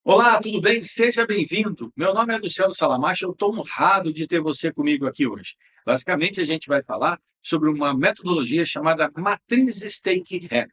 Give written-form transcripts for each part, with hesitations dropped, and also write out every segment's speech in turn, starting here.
Olá, tudo bem? Seja bem-vindo. Meu nome é Luciano Salamacha, eu estou honrado de ter você comigo aqui hoje. Basicamente, a gente vai falar sobre uma metodologia chamada Matriz Stake-Hand.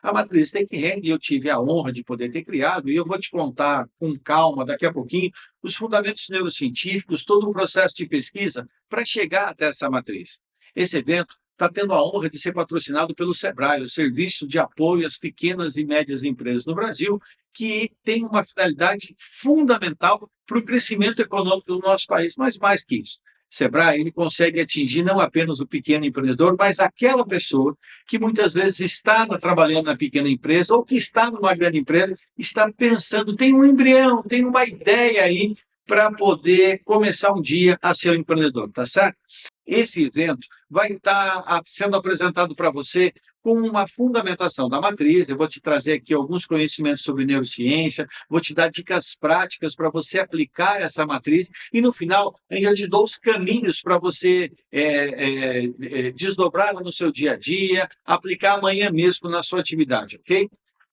A Matriz Stake-Hand eu tive a honra de poder ter criado e eu vou te contar com calma, daqui a pouquinho, os fundamentos neurocientíficos, todo o processo de pesquisa para chegar até essa matriz. Esse evento está tendo a honra de ser patrocinado pelo SEBRAE, o Serviço de Apoio às Pequenas e Médias Empresas no Brasil, que tem uma finalidade fundamental para o crescimento econômico do nosso país, mas mais que isso. Sebrae, ele consegue atingir não apenas o pequeno empreendedor, mas aquela pessoa que muitas vezes está trabalhando na pequena empresa ou que está numa grande empresa, está pensando, tem um embrião, tem uma ideia aí para poder começar um dia a ser um empreendedor, tá certo? Esse evento vai estar sendo apresentado para você com uma fundamentação da matriz. Eu vou te trazer aqui alguns conhecimentos sobre neurociência, vou te dar dicas práticas para você aplicar essa matriz e, no final, ainda te dou os caminhos para você desdobrá-la no seu dia a dia, aplicar amanhã mesmo na sua atividade, ok?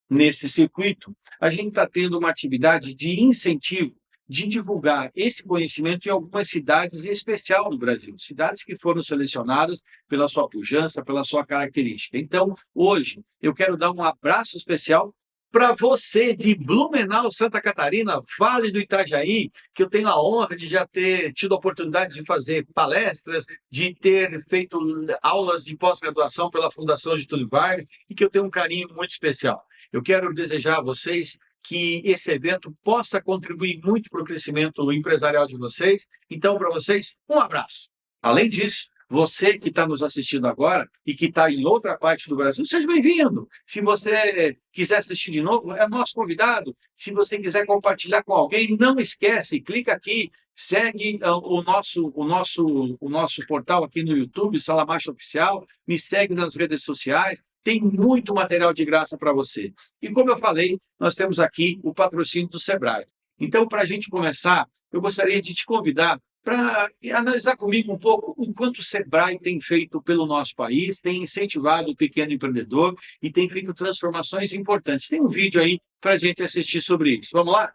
Nesse circuito, a gente está tendo uma atividade de incentivo de divulgar esse conhecimento em algumas cidades, em especial no Brasil, cidades que foram selecionadas pela sua pujança, pela sua característica. Então, hoje, eu quero dar um abraço especial para você de Blumenau, Santa Catarina, Vale do Itajaí, que eu tenho a honra de já ter tido a oportunidade de fazer palestras, de ter feito aulas de pós-graduação pela Fundação Getúlio Vargas e que eu tenho um carinho muito especial. Eu quero desejar a vocês que esse evento possa contribuir muito para o crescimento empresarial de vocês. Então, para vocês, um abraço. Além disso, você que está nos assistindo agora e que está em outra parte do Brasil, seja bem-vindo. Se você quiser assistir de novo, é nosso convidado. Se você quiser compartilhar com alguém, não esquece, clica aqui, segue o nosso portal aqui no YouTube, Salamacha Oficial, me segue nas redes sociais. Tem muito material de graça para você. E como eu falei, nós temos aqui o patrocínio do SEBRAE. Então, para a gente começar, eu gostaria de te convidar para analisar comigo um pouco o quanto o SEBRAE tem feito pelo nosso país, tem incentivado o pequeno empreendedor e tem feito transformações importantes. Tem um vídeo aí para a gente assistir sobre isso. Vamos lá?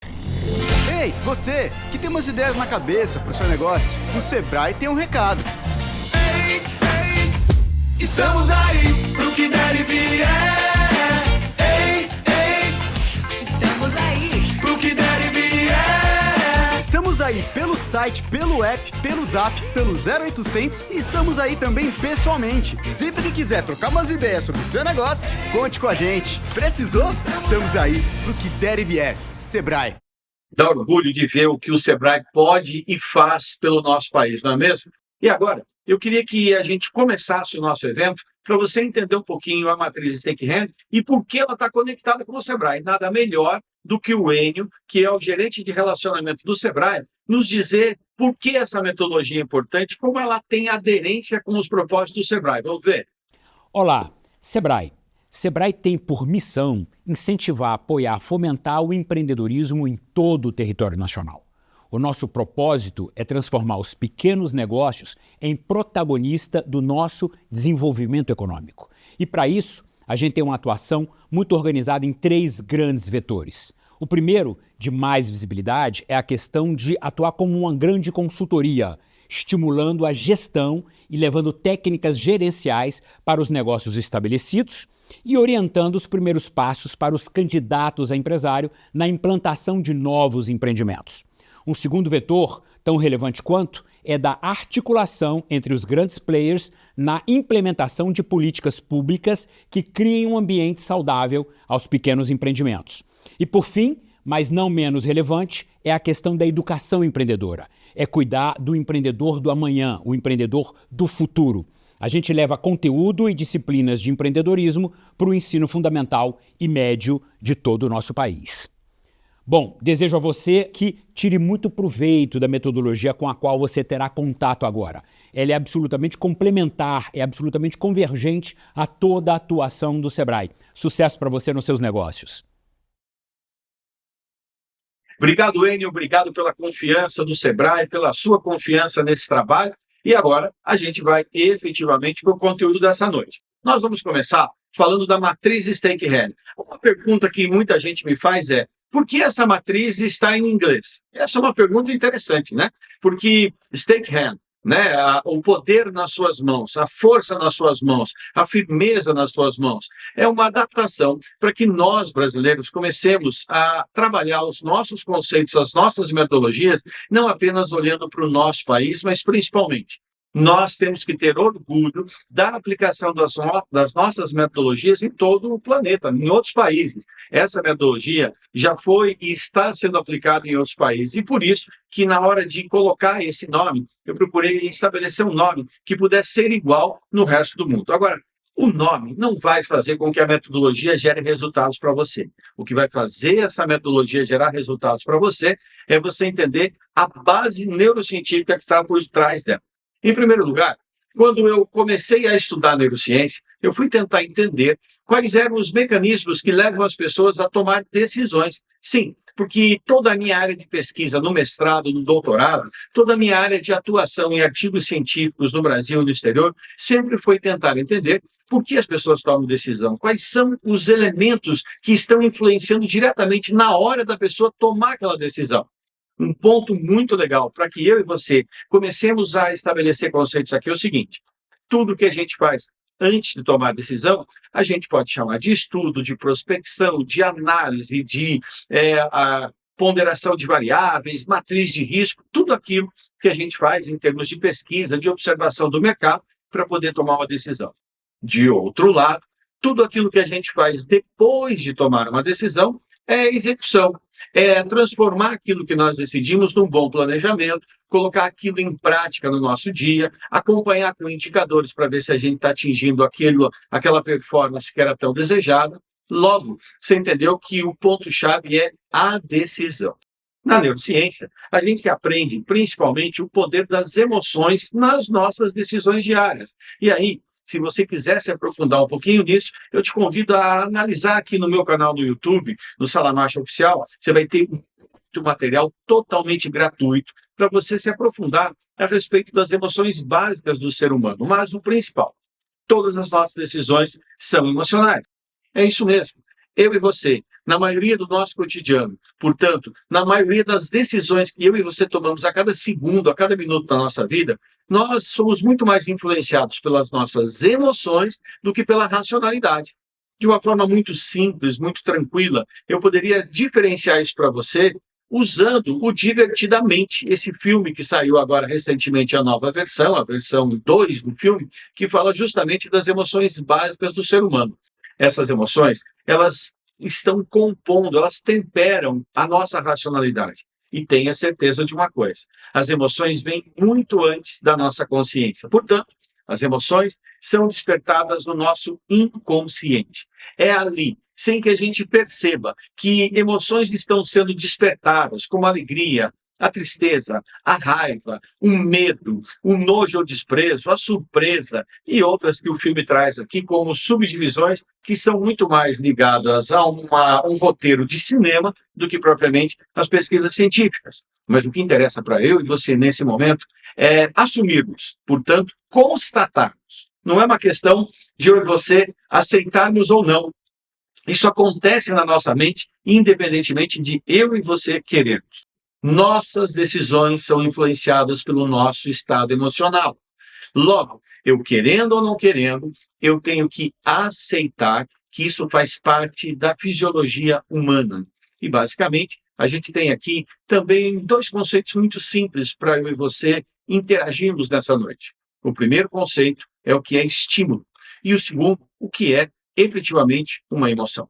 Ei, você que tem umas ideias na cabeça para o seu negócio, o SEBRAE tem um recado. Estamos aí pro que der e vier. Ei, ei. Estamos aí. Pro que der e vier. Estamos aí pelo site, pelo app, pelo zap, pelo 0800 e estamos aí também pessoalmente. Sempre que quiser trocar umas ideias sobre o seu negócio, conte com a gente. Precisou? Estamos aí pro que der e vier. SEBRAE. Dá orgulho de ver o que o SEBRAE pode e faz pelo nosso país, não é mesmo? E agora, eu queria que a gente começasse o nosso evento para você entender um pouquinho a matriz Stake-Hand e por que ela está conectada com o SEBRAE. Nada melhor do que o Enio, que é o gerente de relacionamento do SEBRAE, nos dizer por que essa metodologia é importante, como ela tem aderência com os propósitos do SEBRAE. Vamos ver? Olá, SEBRAE. SEBRAE tem por missão incentivar, apoiar, fomentar o empreendedorismo em todo o território nacional. O nosso propósito é transformar os pequenos negócios em protagonista do nosso desenvolvimento econômico. E para isso, a gente tem uma atuação muito organizada em 3 grandes vetores. O primeiro, de mais visibilidade, é a questão de atuar como uma grande consultoria, estimulando a gestão e levando técnicas gerenciais para os negócios estabelecidos e orientando os primeiros passos para os candidatos a empresário na implantação de novos empreendimentos. Um segundo vetor, tão relevante quanto, é da articulação entre os grandes players na implementação de políticas públicas que criem um ambiente saudável aos pequenos empreendimentos. E por fim, mas não menos relevante, é a questão da educação empreendedora. É cuidar do empreendedor do amanhã, o empreendedor do futuro. A gente leva conteúdo e disciplinas de empreendedorismo para o ensino fundamental e médio de todo o nosso país. Bom, desejo a você que tire muito proveito da metodologia com a qual você terá contato agora. Ela é absolutamente complementar, é absolutamente convergente a toda a atuação do SEBRAE. Sucesso para você nos seus negócios. Obrigado, Enio, obrigado pela confiança do SEBRAE, pela sua confiança nesse trabalho. E agora a gente vai efetivamente para o conteúdo dessa noite. Nós vamos começar falando da matriz Stake-Hand. Uma pergunta que muita gente me faz é: Por que essa matriz está em inglês? Essa é uma pergunta interessante, né? Porque stake hand, né? O poder nas suas mãos, a força nas suas mãos, a firmeza nas suas mãos, é uma adaptação para que nós, brasileiros, comecemos a trabalhar os nossos conceitos, as nossas metodologias, não apenas olhando para o nosso país, mas principalmente nós temos que ter orgulho da aplicação das nossas metodologias em todo o planeta, em outros países. Essa metodologia já foi e está sendo aplicada em outros países. E por isso que, na hora de colocar esse nome, eu procurei estabelecer um nome que pudesse ser igual no resto do mundo. Agora, o nome não vai fazer com que a metodologia gere resultados para você. O que vai fazer essa metodologia gerar resultados para você é você entender a base neurocientífica que está por trás dela. Em primeiro lugar, quando eu comecei a estudar neurociência, eu fui tentar entender quais eram os mecanismos que levam as pessoas a tomar decisões. Sim, porque toda a minha área de pesquisa no mestrado, no doutorado, toda a minha área de atuação em artigos científicos no Brasil e no exterior, sempre foi tentar entender por que as pessoas tomam decisão, quais são os elementos que estão influenciando diretamente na hora da pessoa tomar aquela decisão. Um ponto muito legal para que eu e você comecemos a estabelecer conceitos aqui é o seguinte: tudo que a gente faz antes de tomar a decisão, a gente pode chamar de estudo, de prospecção, de análise, de a ponderação de variáveis, matriz de risco, tudo aquilo que a gente faz em termos de pesquisa, de observação do mercado, para poder tomar uma decisão. De outro lado, tudo aquilo que a gente faz depois de tomar uma decisão é execução, é transformar aquilo que nós decidimos num bom planejamento, colocar aquilo em prática no nosso dia, acompanhar com indicadores para ver se a gente está atingindo aquela performance que era tão desejada. Logo, você entendeu que o ponto-chave é a decisão. Na neurociência, a gente aprende principalmente o poder das emoções nas nossas decisões diárias. E aí, se você quiser se aprofundar um pouquinho nisso, eu te convido a analisar aqui no meu canal do YouTube, no Salamacha Oficial. Você vai ter um material totalmente gratuito para você se aprofundar a respeito das emoções básicas do ser humano. Mas o principal, todas as nossas decisões são emocionais. É isso mesmo. Eu e você, na maioria do nosso cotidiano, portanto, na maioria das decisões que eu e você tomamos a cada segundo, a cada minuto da nossa vida, nós somos muito mais influenciados pelas nossas emoções do que pela racionalidade. De uma forma muito simples, muito tranquila, eu poderia diferenciar isso para você usando o Divertidamente, esse filme que saiu agora recentemente, a nova versão, a versão 2 do filme, que fala justamente das emoções básicas do ser humano. Essas emoções, elas estão compondo, elas temperam a nossa racionalidade. E tenha certeza de uma coisa: as emoções vêm muito antes da nossa consciência. Portanto, as emoções são despertadas no nosso inconsciente. É ali, sem que a gente perceba, que emoções estão sendo despertadas, como a alegria, a tristeza, a raiva, o medo, o nojo ou desprezo, a surpresa e outras que o filme traz aqui como subdivisões que são muito mais ligadas a um roteiro de cinema do que propriamente as pesquisas científicas. Mas o que interessa para eu e você nesse momento é assumirmos, portanto, constatarmos. Não é uma questão de eu e você aceitarmos ou não. Isso acontece na nossa mente, independentemente de eu e você querermos. Nossas decisões são influenciadas pelo nosso estado emocional. Logo, eu querendo ou não querendo, eu tenho que aceitar que isso faz parte da fisiologia humana. E, basicamente, a gente tem aqui também dois conceitos muito simples para eu e você interagirmos nessa noite. O primeiro conceito é o que é estímulo. E o segundo, o que é efetivamente uma emoção.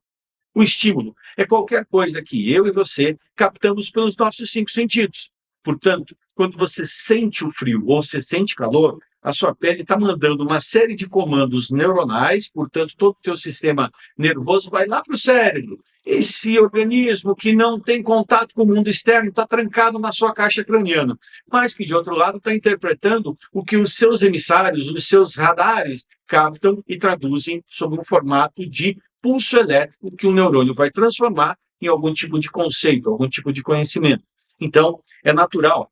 O estímulo é qualquer coisa que eu e você captamos pelos nossos 5 sentidos. Portanto, quando você sente o frio ou você sente calor, a sua pele está mandando uma série de comandos neuronais, portanto, todo o teu sistema nervoso vai lá para o cérebro. Esse organismo que não tem contato com o mundo externo está trancado na sua caixa craniana, mas que, de outro lado, está interpretando o que os seus emissários, os seus radares captam e traduzem sob um formato de pulso elétrico que o neurônio vai transformar em algum tipo de conceito, algum tipo de conhecimento. Então, é natural.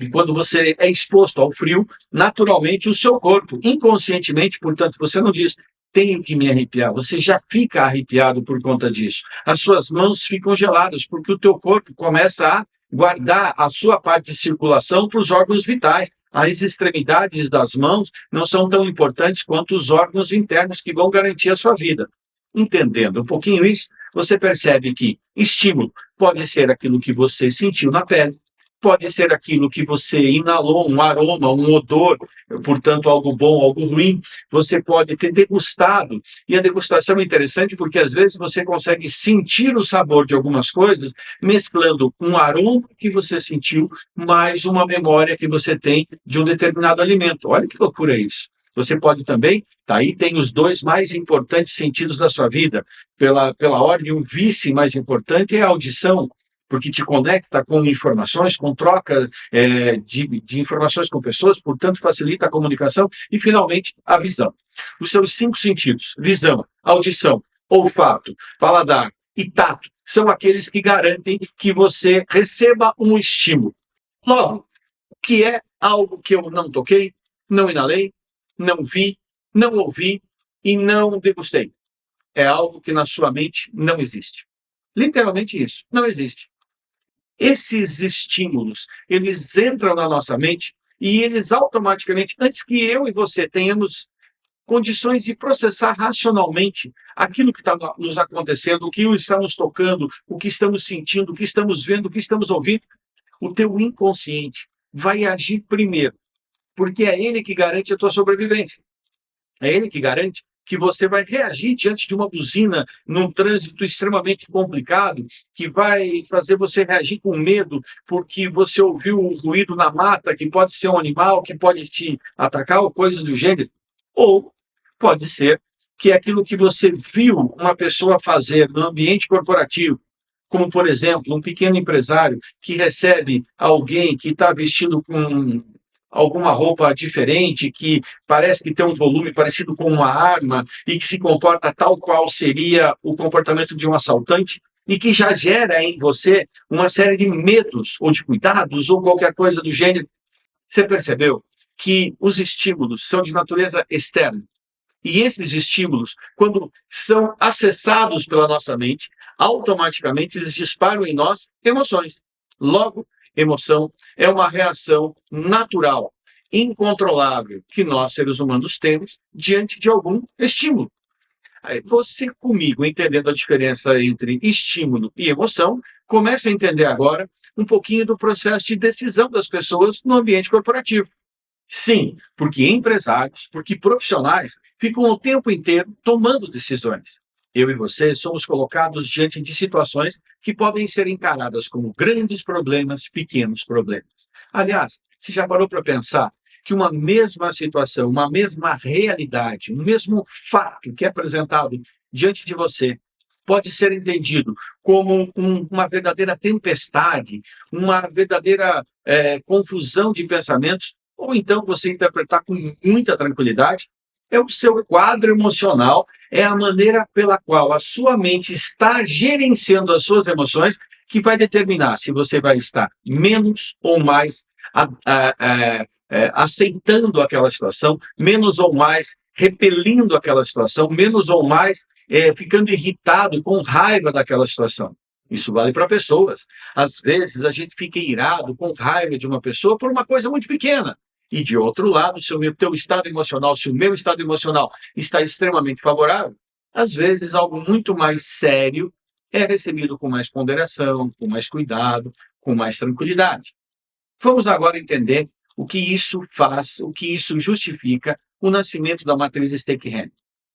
E quando você é exposto ao frio, naturalmente o seu corpo, inconscientemente, portanto, você não diz, tenho que me arrepiar. Você já fica arrepiado por conta disso. As suas mãos ficam geladas, porque o teu corpo começa a guardar a sua parte de circulação para os órgãos vitais. As extremidades das mãos não são tão importantes quanto os órgãos internos que vão garantir a sua vida. Entendendo um pouquinho isso, você percebe que estímulo pode ser aquilo que você sentiu na pele, pode ser aquilo que você inalou, um aroma, um odor, portanto, algo bom, algo ruim. Você pode ter degustado. E a degustação é interessante porque, às vezes, você consegue sentir o sabor de algumas coisas mesclando um aroma que você sentiu mais uma memória que você tem de um determinado alimento. Olha que loucura isso. Você pode também, tá aí, tem os dois mais importantes sentidos da sua vida. Pela ordem, o vice mais importante é a audição, porque te conecta com informações, com troca de informações com pessoas, portanto, facilita a comunicação. E, finalmente, a visão. Os seus 5 sentidos, visão, audição, olfato, paladar e tato, são aqueles que garantem que você receba um estímulo. Logo, o que é algo que eu não toquei, não inalei, não vi, não ouvi e não degustei? É algo que na sua mente não existe. Literalmente isso, não existe. Esses estímulos, eles entram na nossa mente e eles automaticamente, antes que eu e você tenhamos condições de processar racionalmente aquilo que está nos acontecendo, o que estamos tocando, o que estamos sentindo, o que estamos vendo, o que estamos ouvindo, o teu inconsciente vai agir primeiro, porque é ele que garante a tua sobrevivência. É ele que garante que você vai reagir diante de uma buzina num trânsito extremamente complicado, que vai fazer você reagir com medo, porque você ouviu um ruído na mata, que pode ser um animal, que pode te atacar, ou coisas do gênero. Ou pode ser que aquilo que você viu uma pessoa fazer no ambiente corporativo, como, por exemplo, um pequeno empresário que recebe alguém que está vestido com alguma roupa diferente, que parece que tem um volume parecido com uma arma e que se comporta tal qual seria o comportamento de um assaltante e que já gera em você uma série de medos ou de cuidados ou qualquer coisa do gênero. Você percebeu que os estímulos são de natureza externa? E esses estímulos, quando são acessados pela nossa mente, automaticamente eles disparam em nós emoções. Logo, emoção é uma reação natural, incontrolável, que nós, seres humanos, temos diante de algum estímulo. Você, comigo, entendendo a diferença entre estímulo e emoção, começa a entender agora um pouquinho do processo de decisão das pessoas no ambiente corporativo. Sim, porque empresários, porque profissionais ficam o tempo inteiro tomando decisões. Eu e você somos colocados diante de situações que podem ser encaradas como grandes problemas, pequenos problemas. Aliás, você já parou para pensar que uma mesma situação, uma mesma realidade, um mesmo fato que é apresentado diante de você pode ser entendido como uma verdadeira tempestade, uma verdadeira confusão de pensamentos, ou então você interpretar com muita tranquilidade? É o seu quadro emocional, é a maneira pela qual a sua mente está gerenciando as suas emoções que vai determinar se você vai estar menos ou mais aceitando aquela situação, menos ou mais repelindo aquela situação, menos ou mais ficando irritado, com raiva daquela situação. Isso vale para pessoas. Às vezes a gente fica irado, com raiva de uma pessoa por uma coisa muito pequena. E, de outro lado, se o teu estado emocional, se o meu estado emocional está extremamente favorável, às vezes algo muito mais sério é recebido com mais ponderação, com mais cuidado, com mais tranquilidade. Vamos agora entender o que isso faz, o que isso justifica o nascimento da matriz Stake-Hem.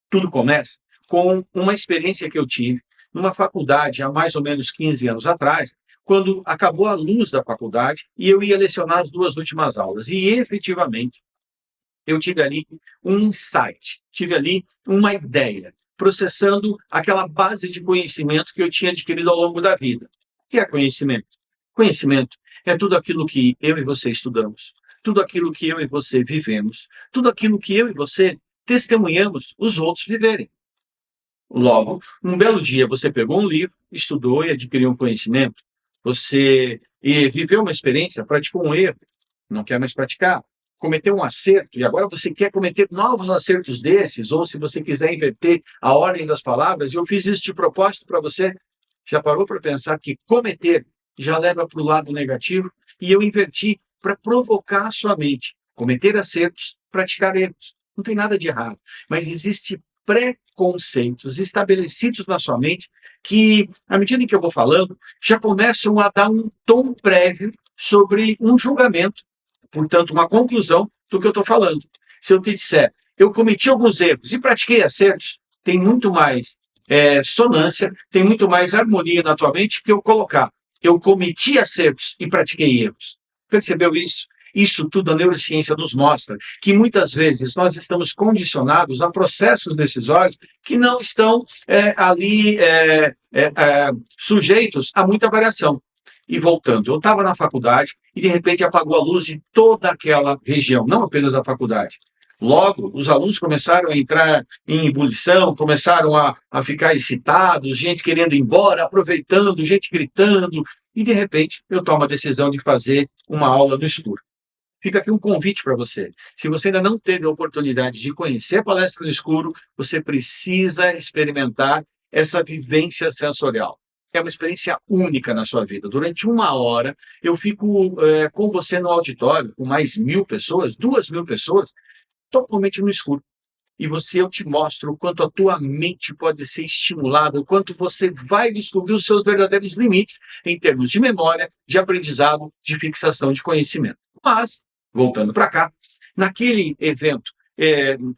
Tudo começa com uma experiência que eu tive numa faculdade há mais ou menos 15 anos atrás, quando acabou a luz da faculdade e eu ia lecionar as 2 últimas aulas. E, efetivamente, eu tive ali um insight, tive ali uma ideia, processando aquela base de conhecimento que eu tinha adquirido ao longo da vida. O que é conhecimento? Conhecimento é tudo aquilo que eu e você estudamos, tudo aquilo que eu e você vivemos, tudo aquilo que eu e você testemunhamos os outros viverem. Logo, um belo dia você pegou um livro, estudou e adquiriu um conhecimento. Você viveu uma experiência, praticou um erro, não quer mais praticar. cometeu um acerto e agora você quer cometer novos acertos desses, ou se você quiser inverter a ordem das palavras, eu fiz isso de propósito para você. Já parou para pensar que cometer já leva para o lado negativo? E eu inverti para provocar a sua mente. Cometer acertos, praticar erros. Não tem nada de errado, mas existe preconceitos estabelecidos na sua mente que, à medida em que eu vou falando, já começam a dar um tom prévio sobre um julgamento, portanto, uma conclusão do que eu estou falando. Se eu te disser, eu cometi alguns erros e pratiquei acertos, tem muito mais sonância, tem muito mais harmonia na tua mente que eu colocar. Eu cometi acertos e pratiquei erros. Percebeu isso? Isso tudo a neurociência nos mostra, que muitas vezes nós estamos condicionados a processos decisórios que não estão ali sujeitos a muita variação. E voltando, eu estava na faculdade e de repente apagou a luz de toda aquela região, não apenas da faculdade. Logo, os alunos começaram a entrar em ebulição, começaram a ficar excitados, gente querendo ir embora, aproveitando, gente gritando, e de repente eu tomo a decisão de fazer uma aula no escuro. Fica aqui um convite para você. Se você ainda não teve a oportunidade de conhecer a palestra no escuro, você precisa experimentar essa vivência sensorial. É uma experiência única na sua vida. Durante 1 hora, eu fico com você no auditório, com mais 1.000 pessoas, 2.000 pessoas, totalmente no escuro. E eu te mostro o quanto a tua mente pode ser estimulada, o quanto você vai descobrir os seus verdadeiros limites em termos de memória, de aprendizado, de fixação de conhecimento. Mas, voltando para cá, naquele evento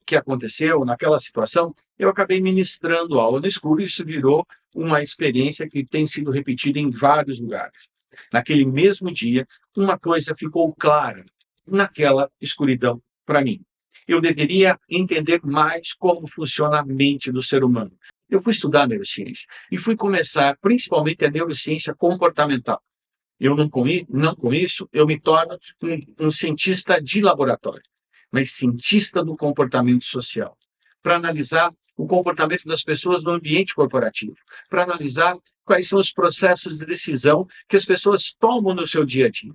que aconteceu, naquela situação, eu acabei ministrando aula no escuro e isso virou uma experiência que tem sido repetida em vários lugares. Naquele mesmo dia, uma coisa ficou clara naquela escuridão para mim. Eu deveria entender mais como funciona a mente do ser humano. Eu fui estudar neurociência e fui começar principalmente a neurociência comportamental. Não com isso, eu me torno um cientista de laboratório, mas cientista do comportamento social, para analisar o comportamento das pessoas no ambiente corporativo, para analisar quais são os processos de decisão que as pessoas tomam no seu dia a dia.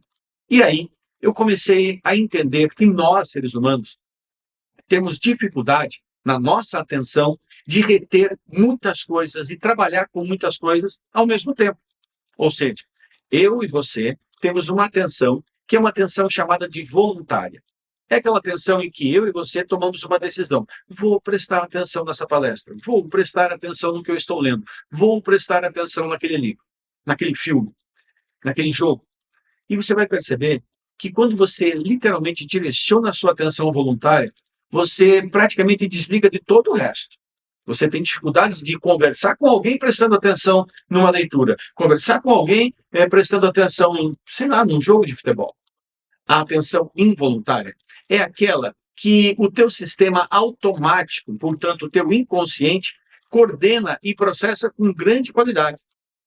E aí, eu comecei a entender que nós, seres humanos, temos dificuldade na nossa atenção de reter muitas coisas e trabalhar com muitas coisas ao mesmo tempo. Ou seja, eu e você temos uma atenção que é uma atenção chamada de voluntária. É aquela atenção em que eu e você tomamos uma decisão. Vou prestar atenção nessa palestra, vou prestar atenção no que eu estou lendo, vou prestar atenção naquele livro, naquele filme, naquele jogo. E você vai perceber que quando você literalmente direciona a sua atenção voluntária, você praticamente desliga de todo o resto. Você tem dificuldades de conversar com alguém prestando atenção numa leitura, conversar com alguém prestando atenção, sei lá, num jogo de futebol. A atenção involuntária é aquela que o teu sistema automático, portanto, o teu inconsciente, coordena e processa com grande qualidade.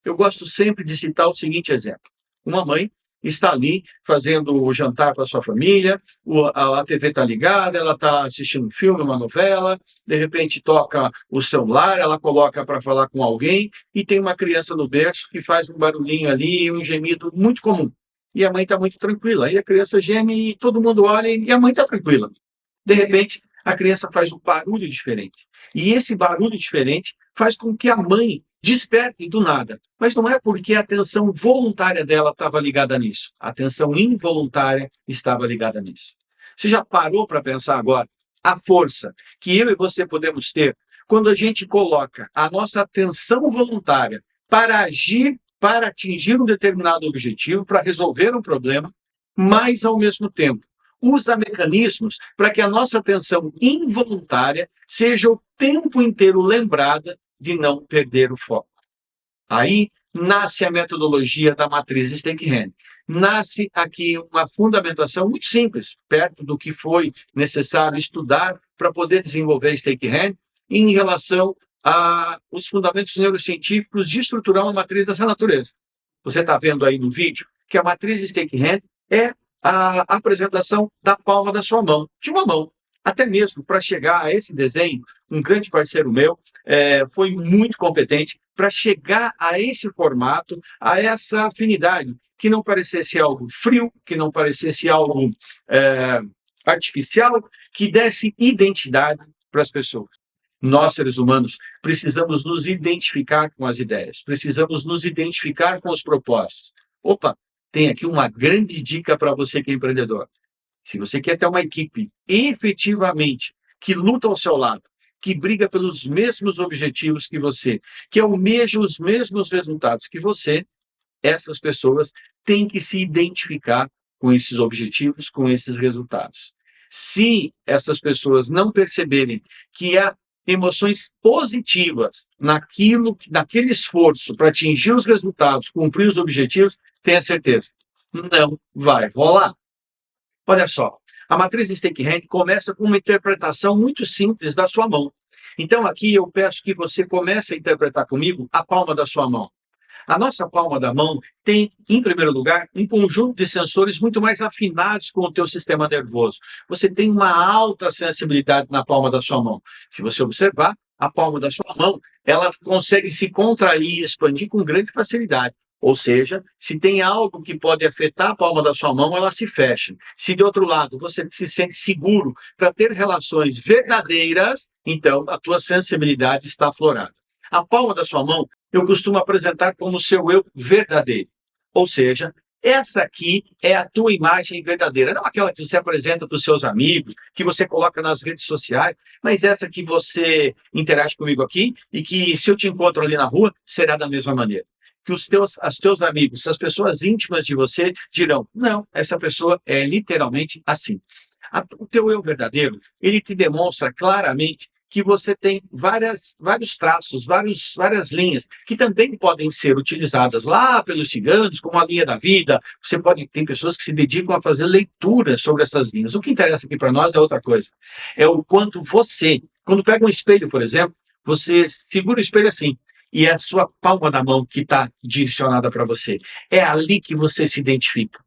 Eu gosto sempre de citar o seguinte exemplo. Uma mãe está ali fazendo o jantar para a sua família, a TV está ligada, ela está assistindo um filme, uma novela, de repente toca o celular, ela coloca para falar com alguém e tem uma criança no berço que faz um barulhinho ali, um gemido muito comum. E a mãe está muito tranquila, e a criança geme e todo mundo olha e a mãe está tranquila. De repente, a criança faz um barulho diferente. E esse barulho diferente faz com que a mãe desperte do nada. Mas não é porque a atenção voluntária dela estava ligada nisso. A atenção involuntária estava ligada nisso. Você já parou para pensar agora a força que eu e você podemos ter quando a gente coloca a nossa atenção voluntária para agir, para atingir um determinado objetivo, para resolver um problema, mas, ao mesmo tempo, usa mecanismos para que a nossa atenção involuntária seja o tempo inteiro lembrada de não perder o foco. Aí nasce a metodologia da matriz Stake-Hand. Nasce aqui uma fundamentação muito simples, perto do que foi necessário estudar para poder desenvolver Stake-Hand em relação aos fundamentos neurocientíficos de estruturar uma matriz dessa natureza. Você está vendo aí no vídeo que a matriz Stake-Hand é a apresentação da palma da sua mão, de uma mão. Até mesmo para chegar a esse desenho, um grande parceiro meu foi muito competente para chegar a esse formato, a essa afinidade, que não parecesse algo frio, que não parecesse algo artificial que desse identidade para as pessoas. Nós, seres humanos, precisamos nos identificar com as ideias, precisamos nos identificar com os propósitos. Opa, tem aqui uma grande dica para você que é empreendedor. Se você quer ter uma equipe efetivamente que luta ao seu lado, que briga pelos mesmos objetivos que você, que almeja os mesmos resultados que você, essas pessoas têm que se identificar com esses objetivos, com esses resultados. Se essas pessoas não perceberem que há emoções positivas naquele esforço para atingir os resultados, cumprir os objetivos, tenha certeza, não vai rolar. Olha só, a matriz Stake-Hand começa com uma interpretação muito simples da sua mão. Então aqui eu peço que você comece a interpretar comigo a palma da sua mão. A nossa palma da mão tem, em primeiro lugar, um conjunto de sensores muito mais afinados com o teu sistema nervoso. Você tem uma alta sensibilidade na palma da sua mão. Se você observar, a palma da sua mão, ela consegue se contrair e expandir com grande facilidade. Ou seja, se tem algo que pode afetar a palma da sua mão, ela se fecha. Se, de outro lado, você se sente seguro para ter relações verdadeiras, então a tua sensibilidade está aflorada. A palma da sua mão eu costumo apresentar como seu eu verdadeiro. Ou seja, essa aqui é a tua imagem verdadeira. Não aquela que você apresenta para os seus amigos, que você coloca nas redes sociais, mas essa que você interage comigo aqui e que, se eu te encontro ali na rua, será da mesma maneira. Que os teus amigos, as pessoas íntimas de você dirão, não, essa pessoa é literalmente assim. O teu eu verdadeiro, ele te demonstra claramente que você tem vários traços, várias linhas, que também podem ser utilizadas lá pelos ciganos, como a linha da vida. Tem pessoas que se dedicam a fazer leituras sobre essas linhas. O que interessa aqui para nós é outra coisa. É o quanto você, quando pega um espelho, por exemplo, você segura o espelho assim, e é a sua palma da mão que está direcionada para você. É ali que você se identifica.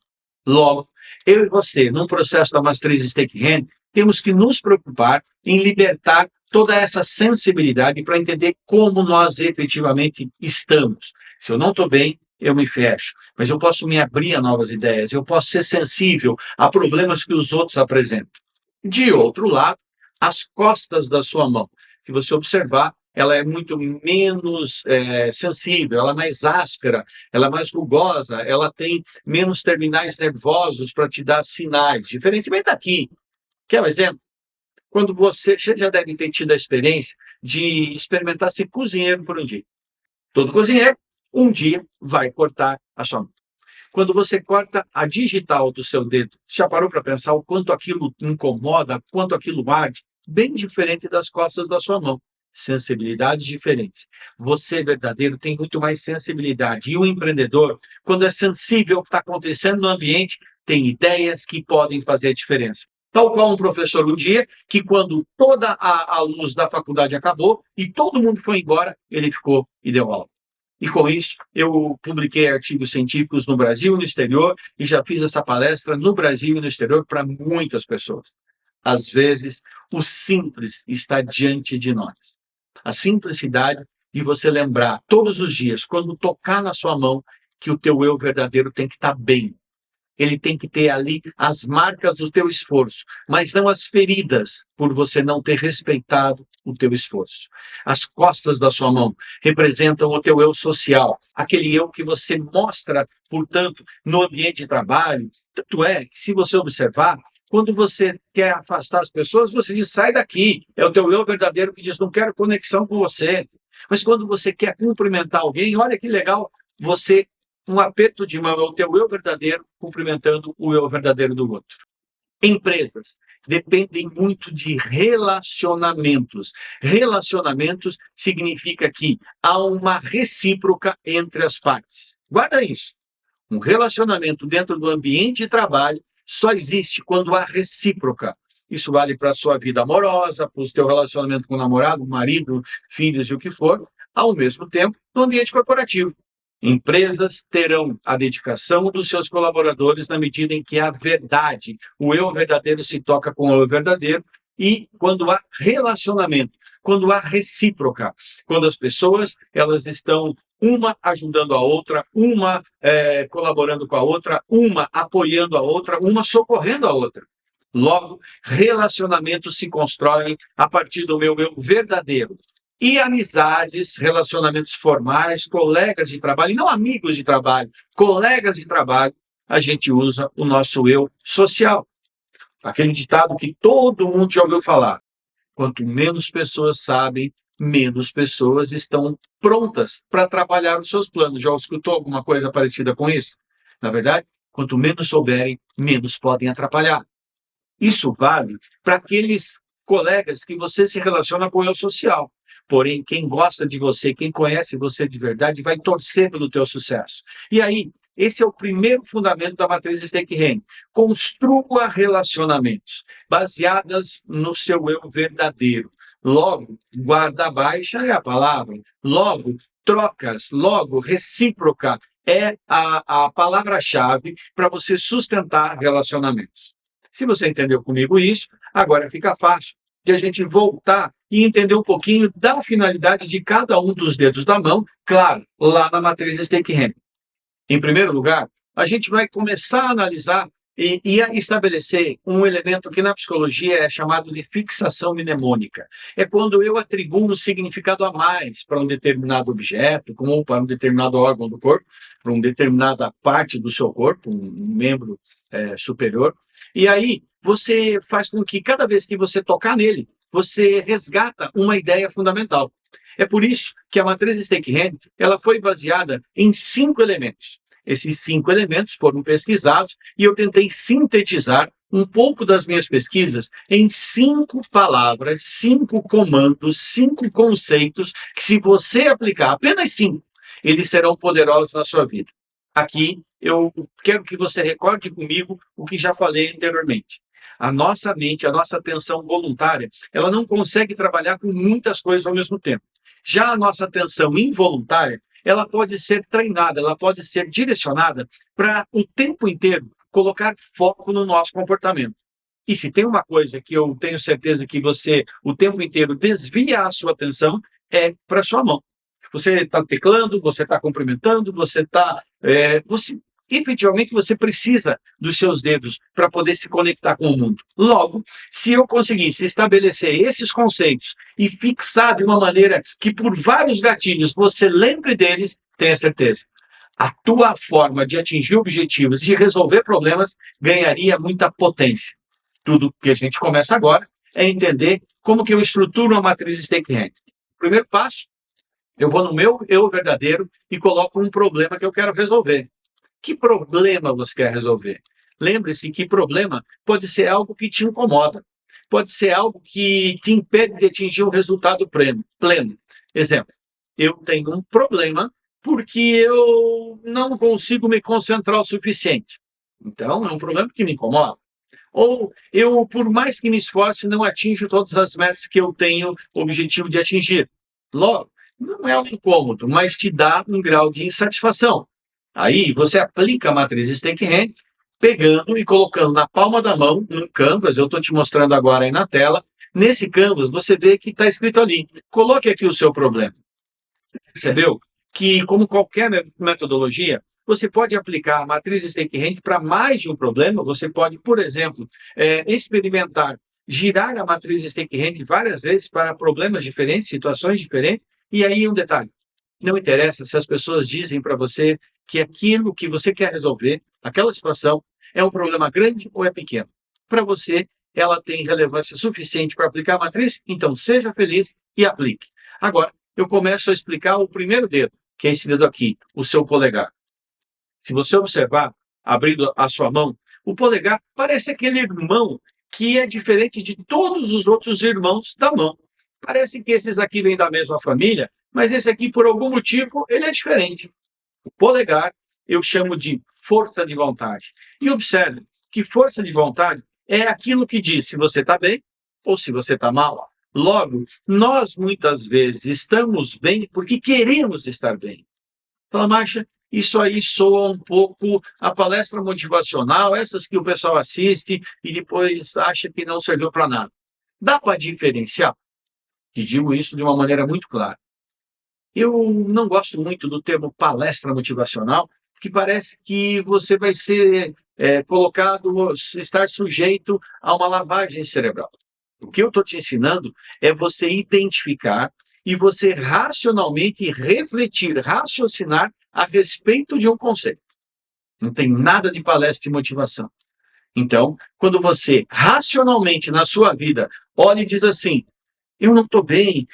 Logo, eu e você, num processo da matriz Stake-Hand, temos que nos preocupar em libertar toda essa sensibilidade para entender como nós efetivamente estamos. Se eu não estou bem, eu me fecho. Mas eu posso me abrir a novas ideias, eu posso ser sensível a problemas que os outros apresentam. De outro lado, as costas da sua mão. Se você observar, ela é muito menos sensível, ela é mais áspera, ela é mais rugosa, ela tem menos terminais nervosos para te dar sinais, diferentemente daqui. Quer um exemplo? Quando você já deve ter tido a experiência de experimentar ser cozinheiro por um dia. Todo cozinheiro, um dia, vai cortar a sua mão. Quando você corta a digital do seu dedo, já parou para pensar o quanto aquilo incomoda, quanto aquilo arde? Bem diferente das costas da sua mão. Sensibilidades diferentes. Você, verdadeiro, tem muito mais sensibilidade. E o empreendedor, quando é sensível ao que está acontecendo no ambiente, tem ideias que podem fazer a diferença. Tal qual um professor um dia, que quando toda a luz da faculdade acabou e todo mundo foi embora, ele ficou e deu aula. E com isso, eu publiquei artigos científicos no Brasil e no exterior e já fiz essa palestra no Brasil e no exterior para muitas pessoas. Às vezes, o simples está diante de nós. A simplicidade de você lembrar todos os dias, quando tocar na sua mão, que o teu eu verdadeiro tem que estar bem. Ele tem que ter ali as marcas do teu esforço, mas não as feridas por você não ter respeitado o teu esforço. As costas da sua mão representam o teu eu social, aquele eu que você mostra, portanto, no ambiente de trabalho. Tanto é que, se você observar, quando você quer afastar as pessoas, você diz, sai daqui. É o teu eu verdadeiro que diz, não quero conexão com você. Mas quando você quer cumprimentar alguém, olha que legal, um aperto de mão é o teu eu verdadeiro cumprimentando o eu verdadeiro do outro. Empresas dependem muito de relacionamentos. Relacionamentos significa que há uma recíproca entre as partes. Guarda isso. Um relacionamento dentro do ambiente de trabalho só existe quando há recíproca. Isso vale para a sua vida amorosa, para o teu relacionamento com o namorado, marido, filhos e o que for, ao mesmo tempo no ambiente corporativo. Empresas terão a dedicação dos seus colaboradores na medida em que a verdade, o eu verdadeiro se toca com o eu verdadeiro e quando há relacionamento, quando há recíproca, quando as pessoas elas estão uma ajudando a outra, uma colaborando com a outra, uma apoiando a outra, uma socorrendo a outra. Logo, relacionamentos se constroem a partir do meu eu verdadeiro. E amizades, relacionamentos formais, colegas de trabalho, e não amigos de trabalho, colegas de trabalho, a gente usa o nosso eu social. Aquele ditado que todo mundo já ouviu falar. Quanto menos pessoas sabem, menos pessoas estão prontas para atrapalhar os seus planos. Já escutou alguma coisa parecida com isso? Na verdade, quanto menos souberem, menos podem atrapalhar. Isso vale para aqueles colegas que você se relaciona com o eu social. Porém, quem gosta de você, quem conhece você de verdade, vai torcer pelo teu sucesso. E aí, esse é o primeiro fundamento da matriz Stake-Hen. Construa relacionamentos baseadas no seu eu verdadeiro. Logo, guarda baixa é a palavra. Logo, trocas. Logo, recíproca é a palavra-chave para você sustentar relacionamentos. Se você entendeu comigo isso, agora fica fácil de a gente voltar e entender um pouquinho da finalidade de cada um dos dedos da mão, claro, lá na matriz Stake-Hen. Em primeiro lugar, a gente vai começar a analisar e a estabelecer um elemento que na psicologia é chamado de fixação mnemônica. É quando eu atribuo um significado a mais para um determinado objeto, como para um determinado órgão do corpo, para uma determinada parte do seu corpo, um membro superior. E aí, você faz com que cada vez que você tocar nele, você resgata uma ideia fundamental. É por isso que a matriz Stake-Hen ela foi baseada em 5 elementos. Esses 5 elementos foram pesquisados e eu tentei sintetizar um pouco das minhas pesquisas em 5 palavras, 5 comandos, 5 conceitos que, se você aplicar apenas 5, eles serão poderosos na sua vida. Aqui eu quero que você recorde comigo o que já falei anteriormente. A nossa mente, a nossa atenção voluntária, ela não consegue trabalhar com muitas coisas ao mesmo tempo. Já a nossa atenção involuntária, ela pode ser treinada, ela pode ser direcionada para o tempo inteiro colocar foco no nosso comportamento. E se tem uma coisa que eu tenho certeza que você o tempo inteiro desvia a sua atenção, é para a sua mão. Você está teclando, você está cumprimentando, você está... efetivamente, você precisa dos seus dedos para poder se conectar com o mundo. Logo, se eu conseguisse estabelecer esses conceitos e fixar de uma maneira que por vários gatilhos você lembre deles, tenha certeza. A tua forma de atingir objetivos, de resolver problemas, ganharia muita potência. Tudo que a gente começa agora é entender como que eu estruturo uma matriz Stake-Hen. Primeiro passo, eu vou no meu eu verdadeiro e coloco um problema que eu quero resolver. Que problema você quer resolver? Lembre-se que problema pode ser algo que te incomoda, pode ser algo que te impede de atingir um resultado pleno. Exemplo, eu tenho um problema porque eu não consigo me concentrar o suficiente. Então, é um problema que me incomoda. Ou eu, por mais que me esforce, não atinjo todas as metas que eu tenho o objetivo de atingir. Logo, não é um incômodo, mas te dá um grau de insatisfação. Aí você aplica a matriz Stake-Hen, pegando e colocando na palma da mão, num canvas, eu estou te mostrando agora aí na tela. Nesse canvas, você vê que está escrito ali, coloque aqui o seu problema. Percebeu que, como qualquer metodologia, você pode aplicar a matriz Stake-Hen para mais de um problema. Você pode, por exemplo, experimentar, girar a matriz Stake-Hen várias vezes para problemas diferentes, situações diferentes. E aí um detalhe, não interessa se as pessoas dizem para você que aquilo que você quer resolver, aquela situação, é um problema grande ou é pequeno. Para você, ela tem relevância suficiente para aplicar a matriz, então seja feliz e aplique. Agora, eu começo a explicar o primeiro dedo, que é esse dedo aqui, o seu polegar. Se você observar, abrindo a sua mão, o polegar parece aquele irmão que é diferente de todos os outros irmãos da mão. Parece que esses aqui vêm da mesma família, mas esse aqui, por algum motivo, ele é diferente. O polegar eu chamo de força de vontade. E observe que força de vontade é aquilo que diz se você está bem ou se você está mal. Logo, nós muitas vezes estamos bem porque queremos estar bem. Fala, Marcia, isso aí soa um pouco a palestra motivacional, essas que o pessoal assiste e depois acha que não serviu para nada. Dá para diferenciar? E digo isso de uma maneira muito clara. Eu não gosto muito do termo palestra motivacional, porque parece que você vai ser estar sujeito a uma lavagem cerebral. O que eu estou te ensinando é você identificar e você racionalmente refletir, raciocinar a respeito de um conceito. Não tem nada de palestra de motivação. Então, quando você racionalmente na sua vida olha e diz assim, eu não estou bem,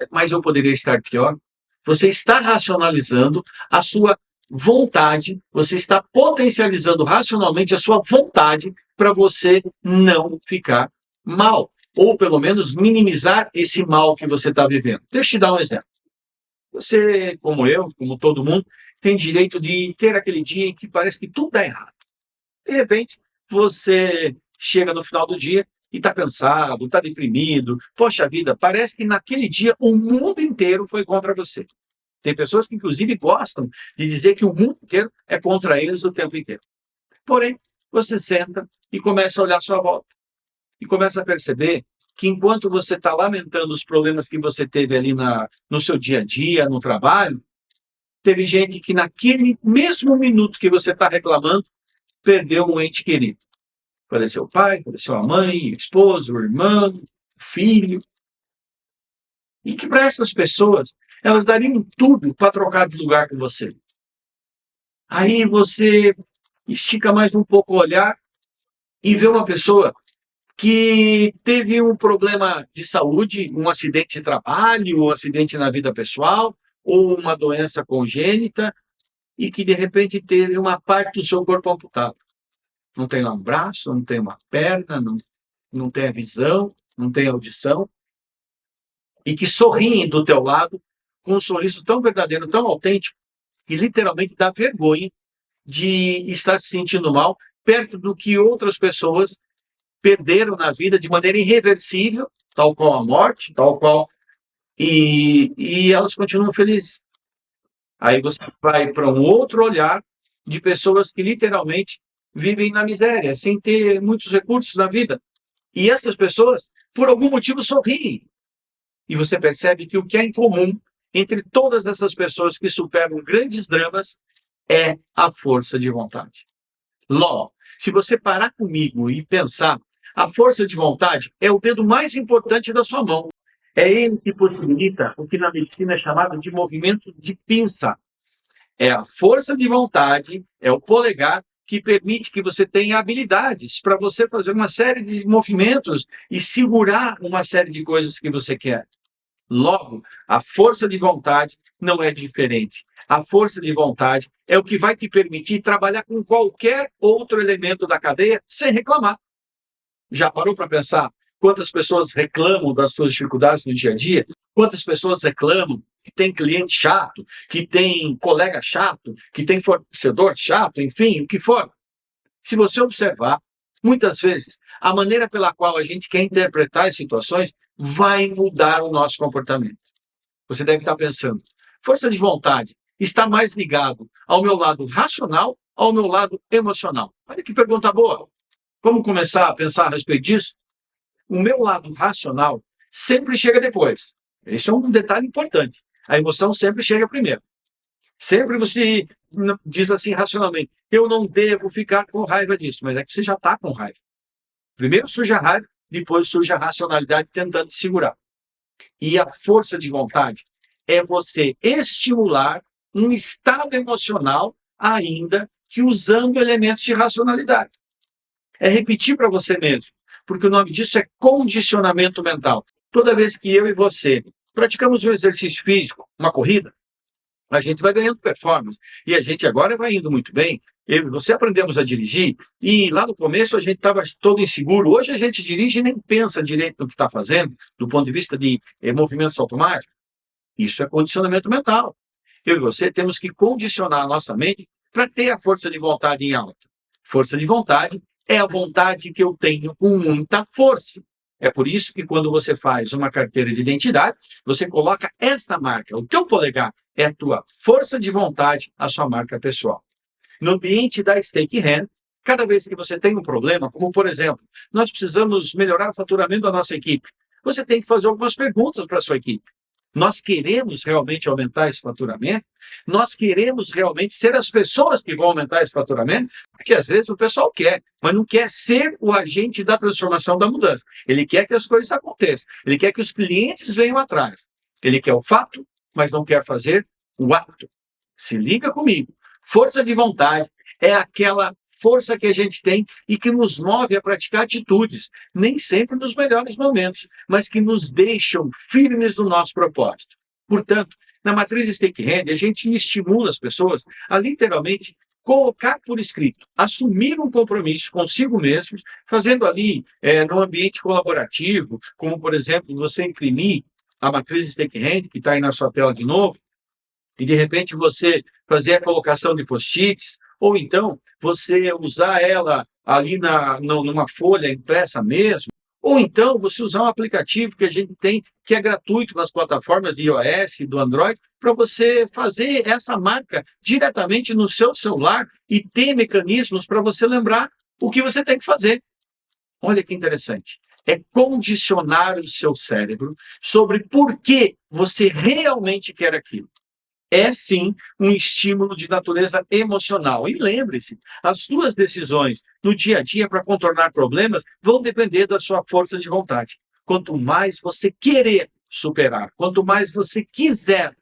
mas eu poderia estar pior, você está racionalizando a sua vontade, você está potencializando racionalmente a sua vontade para você não ficar mal, ou pelo menos minimizar esse mal que você está vivendo. Deixa eu te dar um exemplo. Você, como eu, como todo mundo, tem direito de ter aquele dia em que parece que tudo dá errado. De repente, você chega no final do dia e está cansado, está deprimido. Poxa vida, parece que naquele dia o mundo inteiro foi contra você. Tem pessoas que, inclusive, gostam de dizer que o mundo inteiro é contra eles o tempo inteiro. Porém, você senta e começa a olhar à sua volta. E começa a perceber que enquanto você está lamentando os problemas que você teve ali no seu dia a dia, no trabalho, teve gente que naquele mesmo minuto que você está reclamando, perdeu um ente querido. Faleceu o pai, faleceu a mãe, o esposo, o irmão, o filho. E que para essas pessoas, elas dariam tudo para trocar de lugar com você. Aí você estica mais um pouco o olhar e vê uma pessoa que teve um problema de saúde, um acidente de trabalho, um acidente na vida pessoal, ou uma doença congênita, e que de repente teve uma parte do seu corpo amputada. Não tem um braço, não tem uma perna, não tem a visão, não tem a audição, e que sorriem do teu lado com um sorriso tão verdadeiro, tão autêntico, que literalmente dá vergonha de estar se sentindo mal perto do que outras pessoas perderam na vida de maneira irreversível, tal qual a morte, tal qual... E elas continuam felizes. Aí você vai para um outro olhar de pessoas que literalmente vivem na miséria, sem ter muitos recursos na vida. E essas pessoas, por algum motivo, sorriem. E você percebe que o que é em comum entre todas essas pessoas que superam grandes dramas é a força de vontade. Logo, se você parar comigo e pensar, a força de vontade é o dedo mais importante da sua mão. É ele que possibilita o que na medicina é chamado de movimento de pinça. É a força de vontade, é o polegar que permite que você tenha habilidades para você fazer uma série de movimentos e segurar uma série de coisas que você quer. Logo, a força de vontade não é diferente. A força de vontade é o que vai te permitir trabalhar com qualquer outro elemento da cadeia sem reclamar. Já parou para pensar quantas pessoas reclamam das suas dificuldades no dia a dia? Quantas pessoas reclamam que tem cliente chato, que tem colega chato, que tem fornecedor chato, enfim, o que for? Se você observar, muitas vezes, a maneira pela qual a gente quer interpretar as situações vai mudar o nosso comportamento. Você deve estar pensando, força de vontade está mais ligado ao meu lado racional ou ao meu lado emocional? Olha que pergunta boa. Vamos começar a pensar a respeito disso? O meu lado racional sempre chega depois. Esse é um detalhe importante. A emoção sempre chega primeiro. Sempre você diz assim racionalmente, eu não devo ficar com raiva disso, mas é que você já está com raiva. Primeiro surge a raiva, depois surge a racionalidade tentando te segurar. E a força de vontade é você estimular um estado emocional ainda que usando elementos de racionalidade. É repetir para você mesmo, porque o nome disso é condicionamento mental. Toda vez que eu e você praticamos um exercício físico, uma corrida, a gente vai ganhando performance. E a gente agora vai indo muito bem. Eu e você aprendemos a dirigir e lá no começo a gente estava todo inseguro. Hoje a gente dirige e nem pensa direito no que está fazendo, do ponto de vista de movimentos automáticos. Isso é condicionamento mental. Eu e você temos que condicionar a nossa mente para ter a força de vontade em alta. Força de vontade é a vontade que eu tenho com muita força. É por isso que quando você faz uma carteira de identidade, você coloca esta marca. O teu polegar é a tua força de vontade, a sua marca pessoal. No ambiente da Stake Hand, cada vez que você tem um problema, como por exemplo, nós precisamos melhorar o faturamento da nossa equipe, você tem que fazer algumas perguntas para a sua equipe. Nós queremos realmente aumentar esse faturamento? Nós queremos realmente ser as pessoas que vão aumentar esse faturamento? Porque às vezes o pessoal quer, mas não quer ser o agente da transformação, da mudança. Ele quer que as coisas aconteçam. Ele quer que os clientes venham atrás. Ele quer o fato, mas não quer fazer o ato. Se liga comigo. Força de vontade é aquela força que a gente tem e que nos move a praticar atitudes, nem sempre nos melhores momentos, mas que nos deixam firmes no nosso propósito. Portanto, na matriz Stake Hand, a gente estimula as pessoas a literalmente colocar por escrito, assumir um compromisso consigo mesmos, fazendo ali no ambiente colaborativo, como, por exemplo, você imprimir a matriz Stake Hand, que está aí na sua tela de novo, e de repente você fazer a colocação de post-its, ou então você usar ela ali numa folha impressa mesmo, ou então você usar um aplicativo que a gente tem, que é gratuito nas plataformas de iOS e do Android, para você fazer essa marca diretamente no seu celular e ter mecanismos para você lembrar o que você tem que fazer. Olha que interessante. É condicionar o seu cérebro sobre por que você realmente quer aquilo. É sim um estímulo de natureza emocional. E lembre-se, as suas decisões no dia a dia para contornar problemas vão depender da sua força de vontade. Quanto mais você querer superar, quanto mais você quiser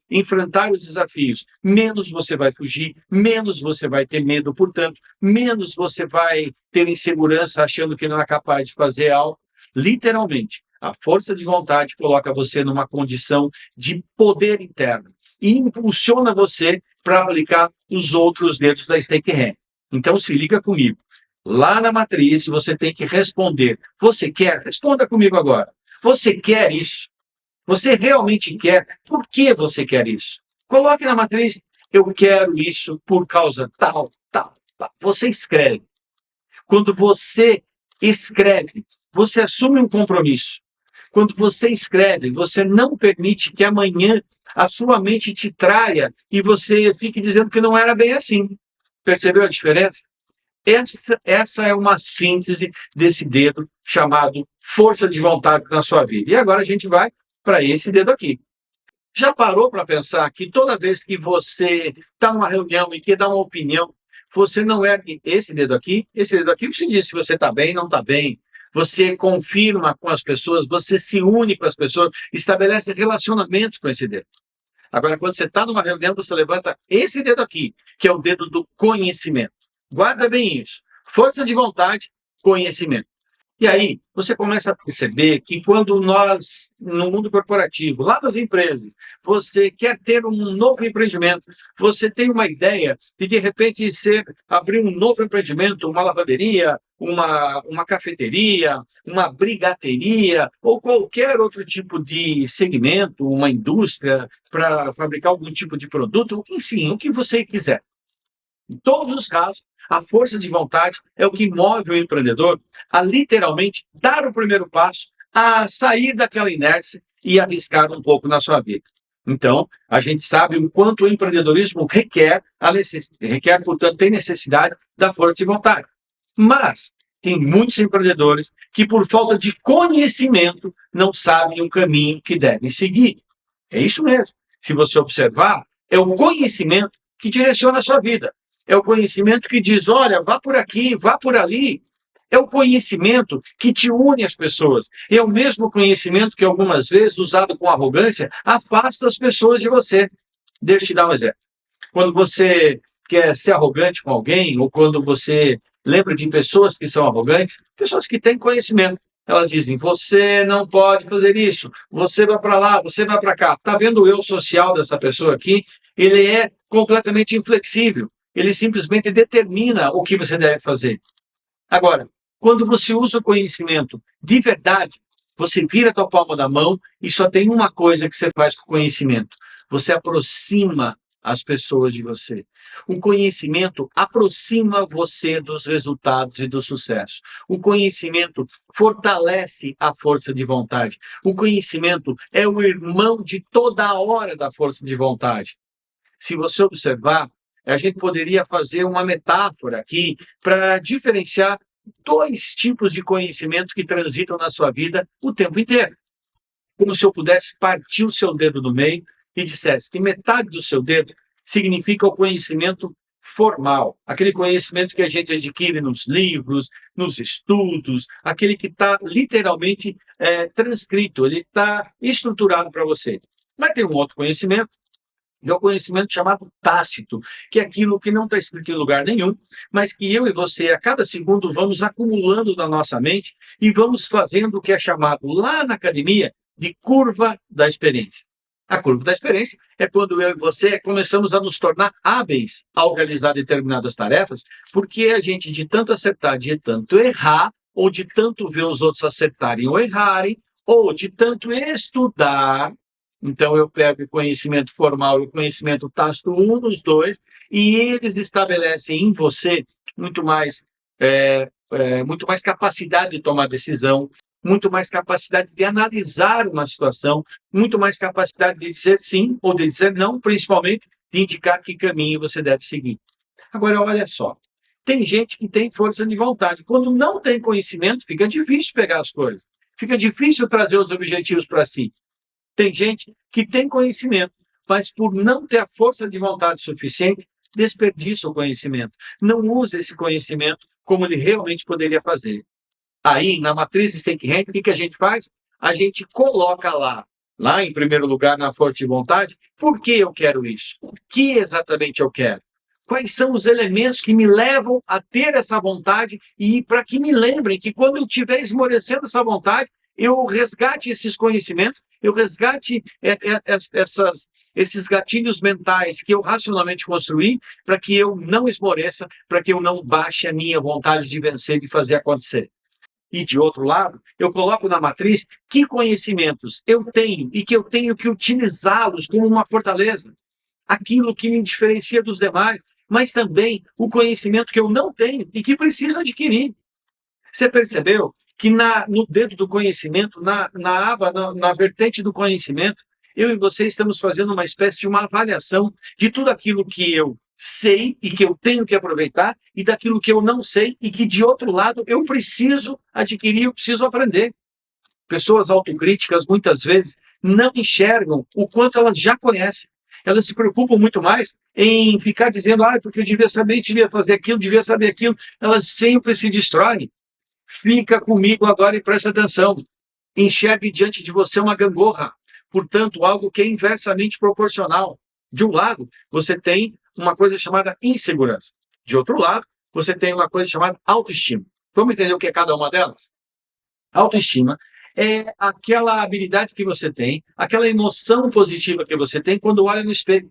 enfrentar os desafios, menos você vai fugir, menos você vai ter medo, portanto, menos você vai ter insegurança achando que não é capaz de fazer algo. Literalmente, a força de vontade coloca você numa condição de poder interno e impulsiona você para aplicar os outros dedos da Stake Hand. Então, se liga comigo. Lá na matriz, você tem que responder. Você quer? Responda comigo agora. Você quer isso? Você realmente quer? Por que você quer isso? Coloque na matriz, eu quero isso por causa tal, tal, tal. Você escreve. Quando você escreve, você assume um compromisso. Quando você escreve, você não permite que amanhã a sua mente te traia e você fique dizendo que não era bem assim. Percebeu a diferença? Essa é uma síntese desse dedo chamado força de vontade na sua vida. E agora a gente vai para esse dedo aqui. Já parou para pensar que toda vez que você está numa reunião e quer dar uma opinião, você não ergue esse dedo aqui você diz se você está bem, não está bem. Você confirma com as pessoas, você se une com as pessoas, estabelece relacionamentos com esse dedo. Agora, quando você está numa reunião, você levanta esse dedo aqui, que é o dedo do conhecimento. Guarda bem isso. Força de vontade, conhecimento. E aí, você começa a perceber que quando nós, no mundo corporativo, lá das empresas, você quer ter um novo empreendimento, você tem uma ideia de repente, abrir um novo empreendimento, uma lavanderia, uma cafeteria, uma brigaderia, ou qualquer outro tipo de segmento, uma indústria, para fabricar algum tipo de produto, enfim, o que você quiser. Em todos os casos, a força de vontade é o que move o empreendedor a literalmente dar o primeiro passo, a sair daquela inércia e arriscar um pouco na sua vida. Então, a gente sabe o quanto o empreendedorismo requer, portanto, tem necessidade da força de vontade. Mas tem muitos empreendedores que, por falta de conhecimento, não sabem o caminho que devem seguir. É isso mesmo. Se você observar, é o conhecimento que direciona a sua vida. É o conhecimento que diz, olha, vá por aqui, vá por ali. É o conhecimento que te une às pessoas. É o mesmo conhecimento que, algumas vezes, usado com arrogância, afasta as pessoas de você. Deixa eu te dar um exemplo. Quando você quer ser arrogante com alguém, ou quando você lembra de pessoas que são arrogantes, pessoas que têm conhecimento. Elas dizem, você não pode fazer isso, você vai para lá, você vai para cá. Está vendo o eu social dessa pessoa aqui? Ele é completamente inflexível. Ele simplesmente determina o que você deve fazer. Agora, quando você usa o conhecimento de verdade, você vira a tua palma da mão e só tem uma coisa que você faz com o conhecimento. Você aproxima as pessoas de você. O conhecimento aproxima você dos resultados e do sucesso. O conhecimento fortalece a força de vontade. O conhecimento é o irmão de toda a hora da força de vontade. Se você observar, a gente poderia fazer uma metáfora aqui para diferenciar dois tipos de conhecimento que transitam na sua vida o tempo inteiro. como se eu pudesse partir o seu dedo no meio e dissesse que metade do seu dedo significa o conhecimento formal, aquele conhecimento que a gente adquire nos livros, nos estudos, aquele que está literalmente transcrito, ele está estruturado para você. Mas tem um outro conhecimento, que é o conhecimento chamado tácito, que é aquilo que não está escrito em lugar nenhum, mas que eu e você, a cada segundo, vamos acumulando na nossa mente e vamos fazendo o que é chamado lá na academia de curva da experiência. A curva da experiência é quando eu e você começamos a nos tornar hábeis ao realizar determinadas tarefas, porque a gente, de tanto acertar, de tanto errar, ou de tanto ver os outros acertarem ou errarem, ou de tanto estudar, então eu pego o conhecimento formal e o conhecimento tácito, um dos dois, e eles estabelecem em você muito mais capacidade de tomar decisão, muito mais capacidade de analisar uma situação, muito mais capacidade de dizer sim ou de dizer não, principalmente de indicar que caminho você deve seguir. Agora, olha só, tem gente que tem força de vontade. Quando não tem conhecimento, fica difícil pegar as coisas, fica difícil trazer os objetivos para si. Tem gente que tem conhecimento, mas por não ter a força de vontade suficiente, desperdiça o conhecimento. Não usa esse conhecimento como ele realmente poderia fazer. Aí, na matriz Steinke-Henk, o que a gente faz? A gente coloca lá em primeiro lugar, na força de vontade, por que eu quero isso? O que exatamente eu quero? Quais são os elementos que me levam a ter essa vontade e para que me lembrem que quando eu estiver esmorecendo essa vontade, eu resgate esses conhecimentos, eu resgate esses gatilhos mentais que eu racionalmente construí para que eu não esmoreça, para que eu não baixe a minha vontade de vencer, de fazer acontecer. E, de outro lado, eu coloco na matriz que conhecimentos eu tenho e que eu tenho que utilizá-los como uma fortaleza. Aquilo que me diferencia dos demais, mas também o conhecimento que eu não tenho e que preciso adquirir. Você percebeu que no dedo do conhecimento, na vertente do conhecimento, eu e você estamos fazendo uma espécie de uma avaliação de tudo aquilo que eu sei e que eu tenho que aproveitar e daquilo que eu não sei e que, de outro lado, eu preciso adquirir, eu preciso aprender. Pessoas autocríticas, muitas vezes, não enxergam o quanto elas já conhecem. Elas se preocupam muito mais em ficar dizendo, porque eu devia saber, devia fazer aquilo, devia saber aquilo. Elas sempre se destroem. Fica comigo agora e presta atenção. Enxergue diante de você uma gangorra. Portanto, algo que é inversamente proporcional. De um lado, você tem uma coisa chamada insegurança. De outro lado, você tem uma coisa chamada autoestima. Vamos entender o que é cada uma delas? Autoestima é aquela habilidade que você tem, aquela emoção positiva que você tem quando olha no espelho.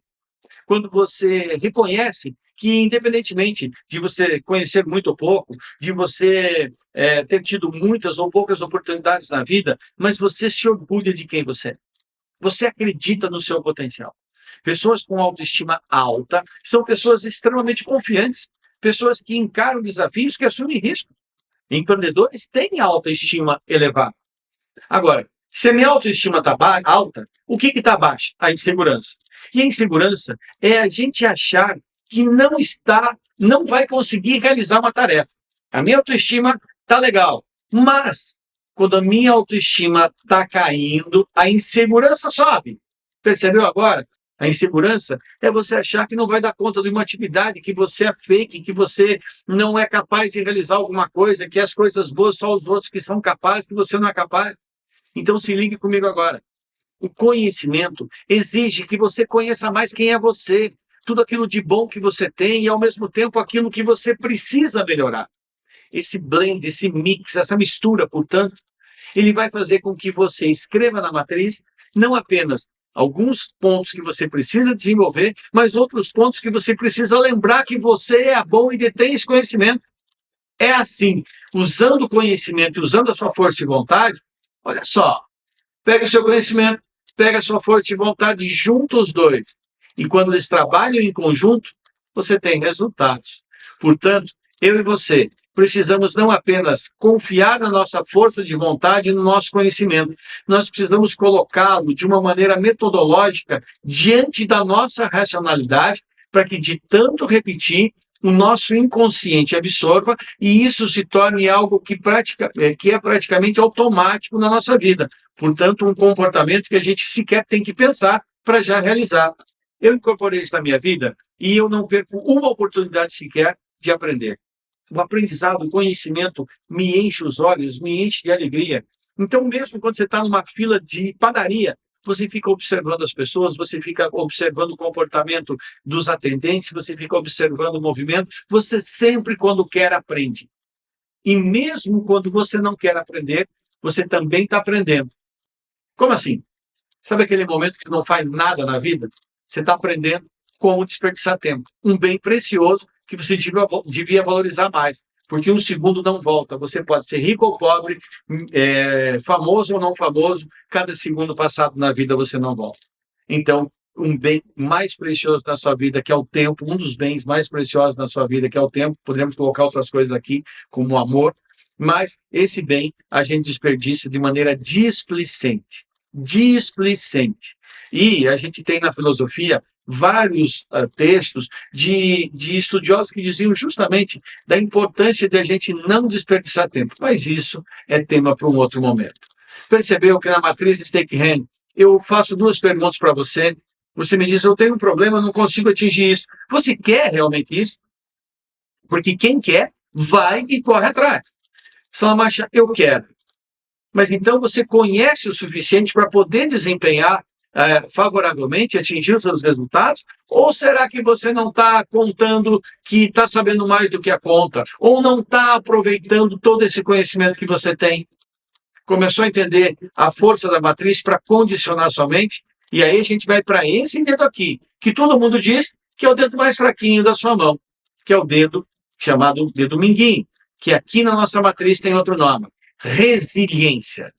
Quando você reconhece que, independentemente de você conhecer muito ou pouco, de você ter tido muitas ou poucas oportunidades na vida, mas você se orgulha de quem você é. Você acredita no seu potencial. Pessoas com autoestima alta são pessoas extremamente confiantes, pessoas que encaram desafios, que assumem riscos. Empreendedores têm autoestima elevada. Agora, se a minha autoestima está alta, o que está baixa? A insegurança. E a insegurança é a gente achar que não vai conseguir realizar uma tarefa. A minha autoestima está legal, mas quando a minha autoestima está caindo, a insegurança sobe. Percebeu agora? A insegurança é você achar que não vai dar conta de uma atividade, que você é fake, que você não é capaz de realizar alguma coisa, que as coisas boas só os outros que são capazes, que você não é capaz. Então se ligue comigo agora. O conhecimento exige que você conheça mais quem é você, tudo aquilo de bom que você tem e, ao mesmo tempo, aquilo que você precisa melhorar. Esse blend, esse mix, essa mistura, portanto, ele vai fazer com que você escreva na matriz não apenas alguns pontos que você precisa desenvolver, mas outros pontos que você precisa lembrar que você é bom e detém esse conhecimento. É assim, usando o conhecimento e usando a sua força de vontade, olha só, pega o seu conhecimento, pega a sua força de vontade, junta os dois. E quando eles trabalham em conjunto, você tem resultados. Portanto, eu e você precisamos não apenas confiar na nossa força de vontade e no nosso conhecimento, nós precisamos colocá-lo de uma maneira metodológica diante da nossa racionalidade, para que de tanto repetir, o nosso inconsciente absorva e isso se torne algo que é praticamente automático na nossa vida. Portanto, um comportamento que a gente sequer tem que pensar para já realizar. Eu incorporei isso na minha vida e eu não perco uma oportunidade sequer de aprender. O aprendizado, o conhecimento me enche os olhos, me enche de alegria. Então, mesmo quando você está numa fila de padaria, você fica observando as pessoas, você fica observando o comportamento dos atendentes, você fica observando o movimento, você sempre, quando quer, aprende. E mesmo quando você não quer aprender, você também está aprendendo. Como assim? Sabe aquele momento que você não faz nada na vida? Você está aprendendo como desperdiçar tempo. Um bem precioso que você devia valorizar mais. Porque um segundo não volta. Você pode ser rico ou pobre, famoso ou não famoso, cada segundo passado na vida você não volta. Então, um bem mais precioso na sua vida, que é o tempo, um dos bens mais preciosos na sua vida, que é o tempo, poderíamos colocar outras coisas aqui, como o amor, mas esse bem a gente desperdiça de maneira displicente. Displicente. E a gente tem na filosofia vários textos de estudiosos que diziam justamente da importância de a gente não desperdiçar tempo. Mas isso é tema para um outro momento. Percebeu que na matriz Stake-Hand eu faço duas perguntas para você. Você me diz, eu tenho um problema, não consigo atingir isso. Você quer realmente isso? Porque quem quer, vai e corre atrás. Salamacha, eu quero. Mas então você conhece o suficiente para poder desempenhar favoravelmente, atingir os seus resultados? Ou será que você não está contando que está sabendo mais do que a conta? Ou não está aproveitando todo esse conhecimento que você tem? Começou a entender a força da matriz para condicionar sua mente? E aí a gente vai para esse dedo aqui, que todo mundo diz que é o dedo mais fraquinho da sua mão, que é o dedo chamado dedo minguinho, que aqui na nossa matriz tem outro nome. Resiliência.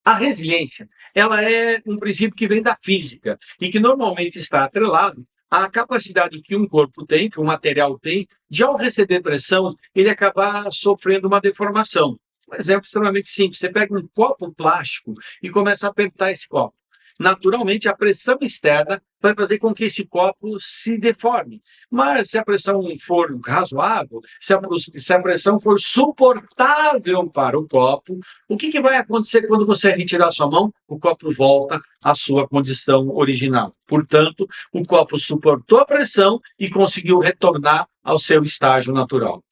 A resiliência, ela é um princípio que vem da física e que normalmente está atrelado à capacidade que um corpo tem, que um material tem, de ao receber pressão, ele acabar sofrendo uma deformação. Um exemplo extremamente simples, você pega um copo plástico e começa a apertar esse copo. Naturalmente, a pressão externa vai fazer com que esse copo se deforme. Mas se a pressão for razoável, se a pressão for suportável para o copo, o que vai acontecer quando você retirar sua mão? O copo volta à sua condição original. Portanto, o copo suportou a pressão e conseguiu retornar ao seu estágio natural.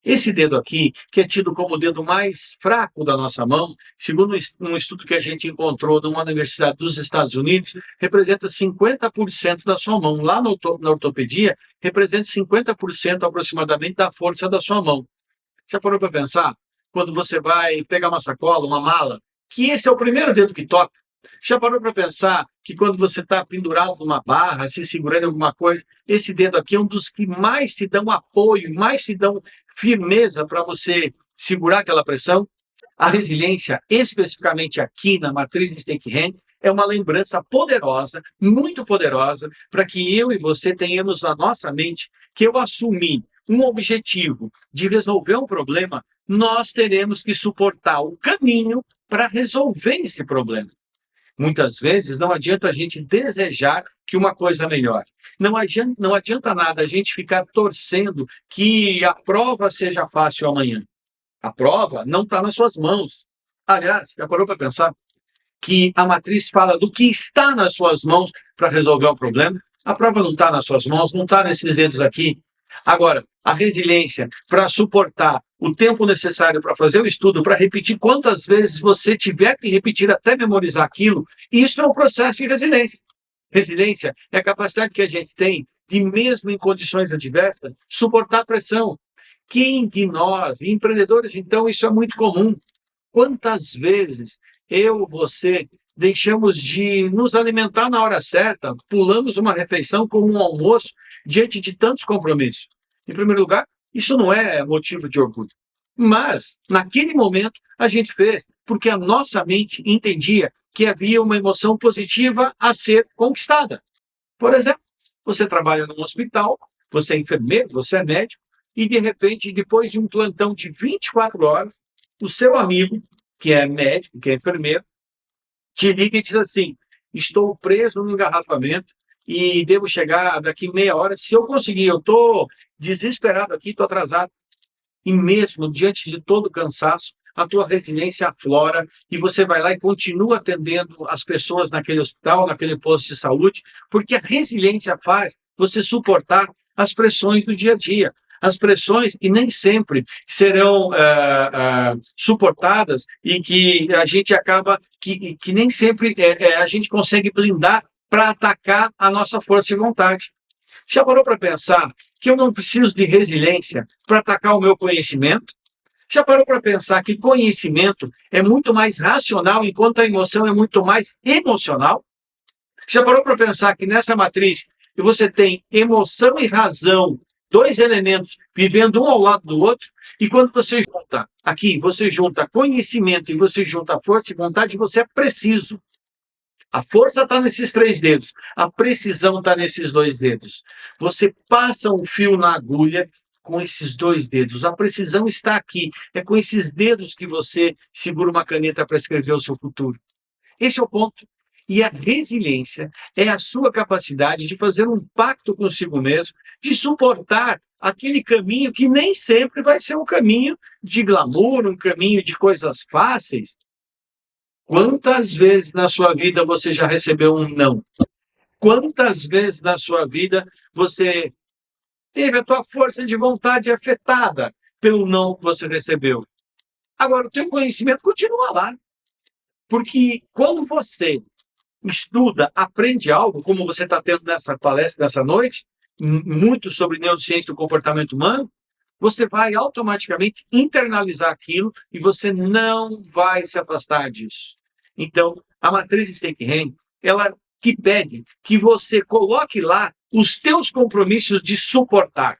Esse dedo aqui, que é tido como o dedo mais fraco da nossa mão, segundo um estudo que a gente encontrou numa universidade dos Estados Unidos, representa 50% da sua mão. Lá na ortopedia, representa 50% aproximadamente da força da sua mão. Já parou para pensar? Quando você vai pegar uma sacola, uma mala, que esse é o primeiro dedo que toca. Já parou para pensar que quando você está pendurado numa barra, se segurando em alguma coisa, esse dedo aqui é um dos que mais te dão apoio, mais te dão firmeza para você segurar aquela pressão? A resiliência, especificamente aqui na matriz de Stake-Hand, é uma lembrança poderosa, muito poderosa, para que eu e você tenhamos na nossa mente que eu assumi um objetivo de resolver um problema, nós teremos que suportar o caminho para resolver esse problema. Muitas vezes não adianta a gente desejar que uma coisa melhore. Não adianta nada a gente ficar torcendo que a prova seja fácil amanhã. A prova não está nas suas mãos. Aliás, já parou para pensar que a matriz fala do que está nas suas mãos para resolver o problema? A prova não está nas suas mãos, não está nesses dedos aqui. Agora, a resiliência para suportar o tempo necessário para fazer o estudo, para repetir quantas vezes você tiver que repetir até memorizar aquilo, isso é um processo de resiliência. Resiliência é a capacidade que a gente tem de, mesmo em condições adversas, suportar a pressão. Quem de nós, empreendedores, então, isso é muito comum. Quantas vezes eu, você, deixamos de nos alimentar na hora certa, pulamos uma refeição como um almoço diante de tantos compromissos? Em primeiro lugar, isso não é motivo de orgulho. Mas, naquele momento, a gente fez porque a nossa mente entendia que havia uma emoção positiva a ser conquistada. Por exemplo, você trabalha num hospital, você é enfermeiro, você é médico, e de repente, depois de um plantão de 24 horas, o seu amigo, que é médico, que é enfermeiro, te liga e diz assim: estou preso no engarrafamento e devo chegar daqui meia hora. Se eu conseguir, eu estou desesperado aqui, estou atrasado. E mesmo diante de todo o cansaço, a tua resiliência aflora e você vai lá e continua atendendo as pessoas naquele hospital, naquele posto de saúde, porque a resiliência faz você suportar as pressões do dia a dia. As pressões que nem sempre serão suportadas e que a gente acaba, que nem sempre a gente consegue blindar para atacar a nossa força de vontade. Já parou para pensar que eu não preciso de resiliência para atacar o meu conhecimento? Já parou para pensar que conhecimento é muito mais racional, enquanto a emoção é muito mais emocional? Já parou para pensar que nessa matriz você tem emoção e razão, dois elementos vivendo um ao lado do outro, e quando você junta aqui, você junta conhecimento e você junta força e vontade, você é preciso. A força está nesses 3 dedos, a precisão está nesses 2 dedos. Você passa um fio na agulha com esses 2 dedos. A precisão está aqui. É com esses dedos que você segura uma caneta para escrever o seu futuro. Esse é o ponto. E a resiliência é a sua capacidade de fazer um pacto consigo mesmo, de suportar aquele caminho que nem sempre vai ser um caminho de glamour, um caminho de coisas fáceis. Quantas vezes na sua vida você já recebeu um não? Quantas vezes na sua vida você teve a tua força de vontade afetada pelo não que você recebeu? Agora, o teu conhecimento continua lá. Porque quando você estuda, aprende algo, como você está tendo nessa palestra, nessa noite, muito sobre neurociência do comportamento humano, você vai automaticamente internalizar aquilo e você não vai se afastar disso. Então, a matriz Stake-Hand, ela que pede que você coloque lá os teus compromissos de suportar.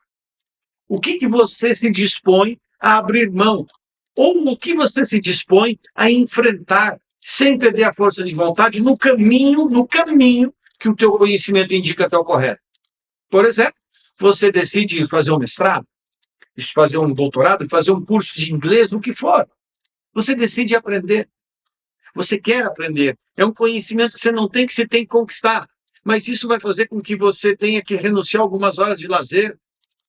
O que você se dispõe a abrir mão? Ou o que você se dispõe a enfrentar sem perder a força de vontade no caminho que o teu conhecimento indica que é o correto. Por exemplo, você decide fazer um mestrado, fazer um doutorado, fazer um curso de inglês, o que for. Você decide aprender. Você quer aprender. É um conhecimento que você não tem, que você tem que conquistar. Mas isso vai fazer com que você tenha que renunciar a algumas horas de lazer,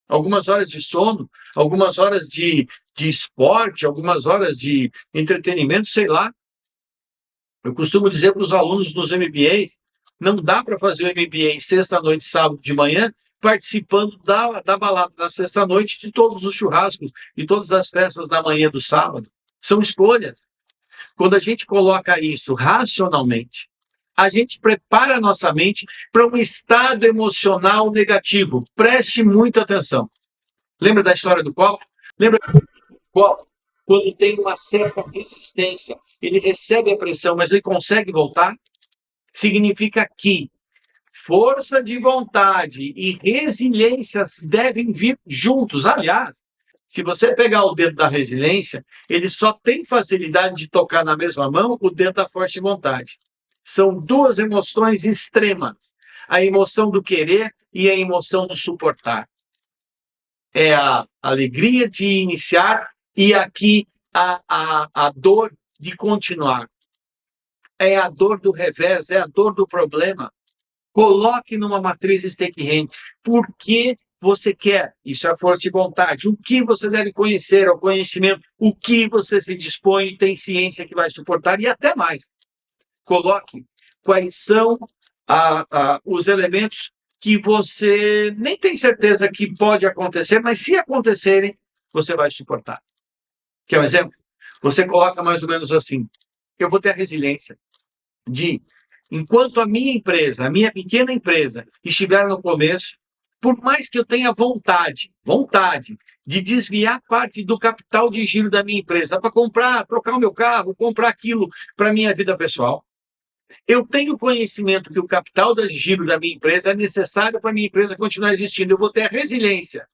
algumas horas de sono, algumas horas de esporte, algumas horas de entretenimento, sei lá. Eu costumo dizer para os alunos dos MBAs, não dá para fazer o MBA sexta-noite, sábado de manhã, participando da balada na sexta-noite, de todos os churrascos e todas as festas da manhã do sábado. São escolhas. Quando a gente coloca isso racionalmente, a gente prepara a nossa mente para um estado emocional negativo. Preste muita atenção. Lembra da história do copo? Lembra do copo? Quando tem uma certa resistência, ele recebe a pressão, mas ele consegue voltar? Significa que força de vontade e resiliência devem vir juntos. Aliás, se você pegar o dedo da resiliência, ele só tem facilidade de tocar na mesma mão o dedo da força de vontade. São duas emoções extremas. A emoção do querer e a emoção do suportar. É a alegria de iniciar e aqui a dor de continuar. É a dor do revés, é a dor do problema. Coloque numa matriz Stake-Hand. Por que você quer? Isso é a força de vontade. O que você deve conhecer, é o conhecimento. O que você se dispõe e tem ciência que vai suportar e até mais. Coloque quais são os elementos que você nem tem certeza que pode acontecer, mas se acontecerem, você vai suportar. Quer um exemplo? Você coloca mais ou menos assim: eu vou ter a resiliência de, enquanto a minha empresa, a minha pequena empresa, estiver no começo, por mais que eu tenha vontade de desviar parte do capital de giro da minha empresa para trocar o meu carro, comprar aquilo para a minha vida pessoal, eu tenho conhecimento que o capital de giro da minha empresa é necessário para a minha empresa continuar existindo. Eu vou ter a resiliência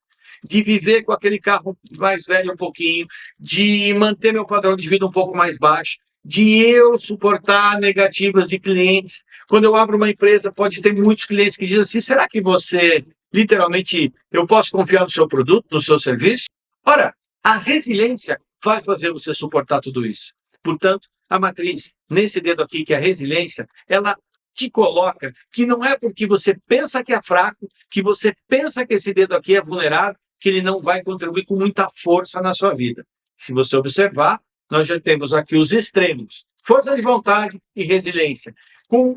de viver com aquele carro mais velho um pouquinho, de manter meu padrão de vida um pouco mais baixo, de eu suportar negativas de clientes. Quando eu abro uma empresa, pode ter muitos clientes que dizem assim: será que você, literalmente, eu posso confiar no seu produto, no seu serviço? Ora, a resiliência vai fazer você suportar tudo isso. Portanto, a matriz, nesse dedo aqui, que é a resiliência, ela te coloca que não é porque você pensa que é fraco, que você pensa que esse dedo aqui é vulnerável, que ele não vai contribuir com muita força na sua vida. Se você observar, nós já temos aqui os extremos, força de vontade e resiliência, com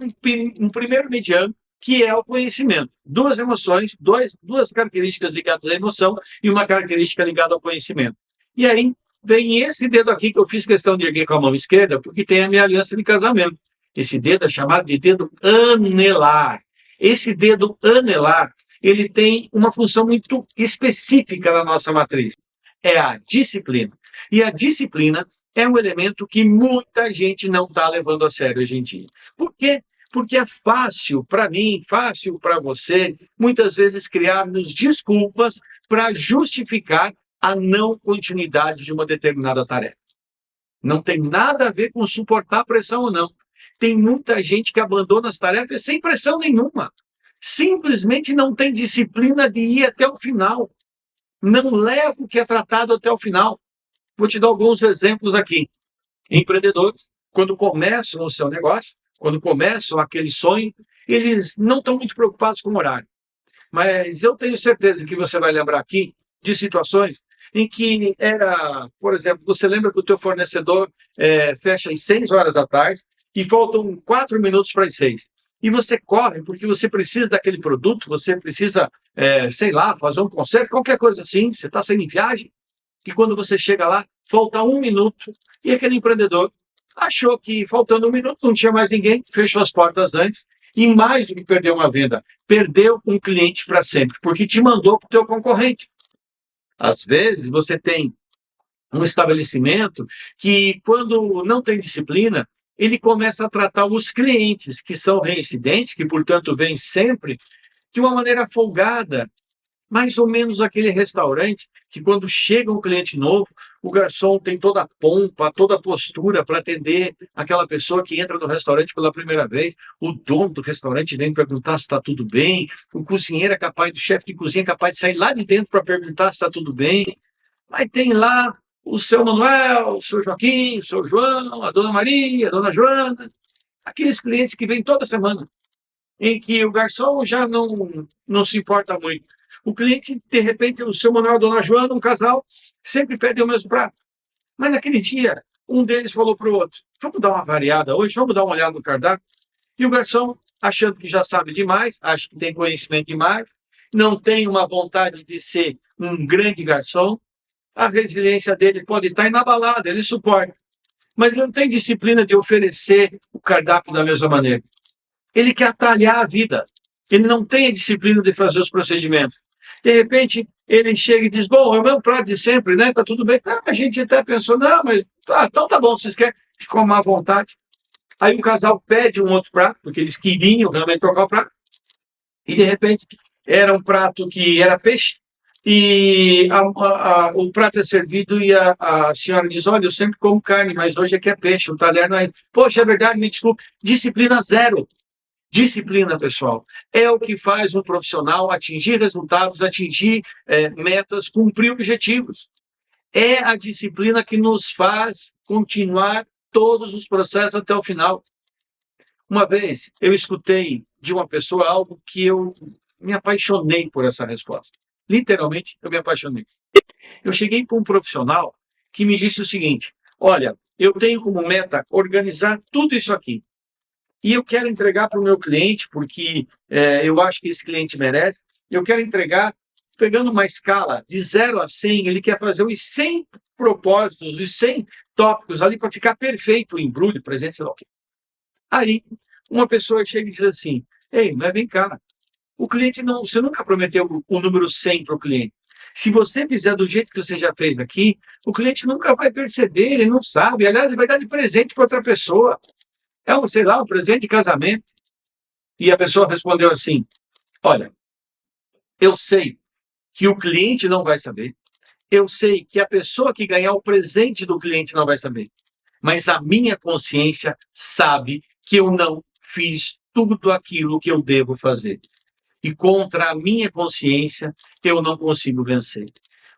um primeiro mediano, que é o conhecimento. Duas emoções, duas características ligadas à emoção e uma característica ligada ao conhecimento. E aí vem esse dedo aqui que eu fiz questão de erguer com a mão esquerda, porque tem a minha aliança de casamento. Esse dedo é chamado de dedo anelar. Esse dedo anelar, ele tem uma função muito específica na nossa matriz. É a disciplina. E a disciplina é um elemento que muita gente não está levando a sério hoje em dia. Por quê? Porque é fácil para mim, fácil para você, muitas vezes criarmos desculpas para justificar a não continuidade de uma determinada tarefa. Não tem nada a ver com suportar pressão ou não. Tem muita gente que abandona as tarefas sem pressão nenhuma. Simplesmente não tem disciplina de ir até o final. Não leva o que é tratado até o final. Vou te dar alguns exemplos aqui. Empreendedores, quando começam o seu negócio, quando começam aquele sonho, eles não estão muito preocupados com o horário. Mas eu tenho certeza que você vai lembrar aqui de situações em que era, por exemplo, você lembra que o teu fornecedor fecha às 6 horas da tarde e faltam 4 minutos para as 6. E você corre porque você precisa daquele produto, você precisa, sei lá, fazer um concerto, qualquer coisa assim, você está saindo em viagem, e quando você chega lá, falta 1 minuto, e aquele empreendedor achou que faltando 1 minuto não tinha mais ninguém, fechou as portas antes, e mais do que perder uma venda, perdeu um cliente para sempre, porque te mandou para o teu concorrente. Às vezes você tem um estabelecimento que, quando não tem disciplina, ele começa a tratar os clientes que são reincidentes, que, portanto, vêm sempre, de uma maneira folgada. Mais ou menos aquele restaurante que, quando chega um cliente novo, o garçom tem toda a pompa, toda a postura para atender aquela pessoa que entra no restaurante pela primeira vez. O dono do restaurante vem perguntar se está tudo bem. O cozinheiro é capaz, o chefe de cozinha é capaz de sair lá de dentro para perguntar se está tudo bem. Mas tem lá o seu Manuel, o seu Joaquim, o seu João, a dona Maria, a dona Joana, aqueles clientes que vêm toda semana, em que o garçom já não se importa muito. O cliente, de repente, o seu Manuel e a dona Joana, um casal, sempre pedem o mesmo prato. Mas naquele dia, um deles falou para o outro, vamos dar uma variada hoje, vamos dar uma olhada no cardápio. E o garçom, achando que já sabe demais, acha que tem conhecimento demais, não tem uma vontade de ser um grande garçom, a resiliência dele pode estar inabalada, ele suporta. Mas ele não tem disciplina de oferecer o cardápio da mesma maneira. Ele quer atalhar a vida. Ele não tem a disciplina de fazer os procedimentos. De repente, ele chega e diz, bom, é o meu prato de sempre, né? Tá tudo bem. A gente até pensou, não, mas então tá bom, vocês querem comer à vontade. Aí o casal pede um outro prato, porque eles queriam realmente trocar o prato. E, de repente, era um prato que era peixe, e o prato é servido e a senhora diz, olha, eu sempre como carne, mas hoje aqui é peixe, o talher não é... Poxa, é verdade, me desculpe. Disciplina zero. Disciplina, pessoal, é o que faz um profissional atingir resultados, atingir metas, cumprir objetivos. É a disciplina que nos faz continuar todos os processos até o final. Uma vez, eu escutei de uma pessoa algo que eu me apaixonei por essa resposta. Literalmente, eu me apaixonei. Eu cheguei para um profissional que me disse o seguinte, olha, eu tenho como meta organizar tudo isso aqui. E eu quero entregar para o meu cliente, porque eu acho que esse cliente merece. Eu quero entregar, pegando uma escala de 0 a 100, ele quer fazer os 100 propósitos, os 100 tópicos ali para ficar perfeito o embrulho, presente, sei lá o quê. Aí, uma pessoa chega e diz assim, ei, mas vem cá, o cliente não, você nunca prometeu o número 100 para o cliente. Se você fizer do jeito que você já fez aqui, o cliente nunca vai perceber, ele não sabe. Aliás, ele vai dar de presente para outra pessoa. É, sei lá, um presente de casamento. E a pessoa respondeu assim, olha, eu sei que o cliente não vai saber, eu sei que a pessoa que ganhar o presente do cliente não vai saber, mas a minha consciência sabe que eu não fiz tudo aquilo que eu devo fazer. E contra a minha consciência, eu não consigo vencer.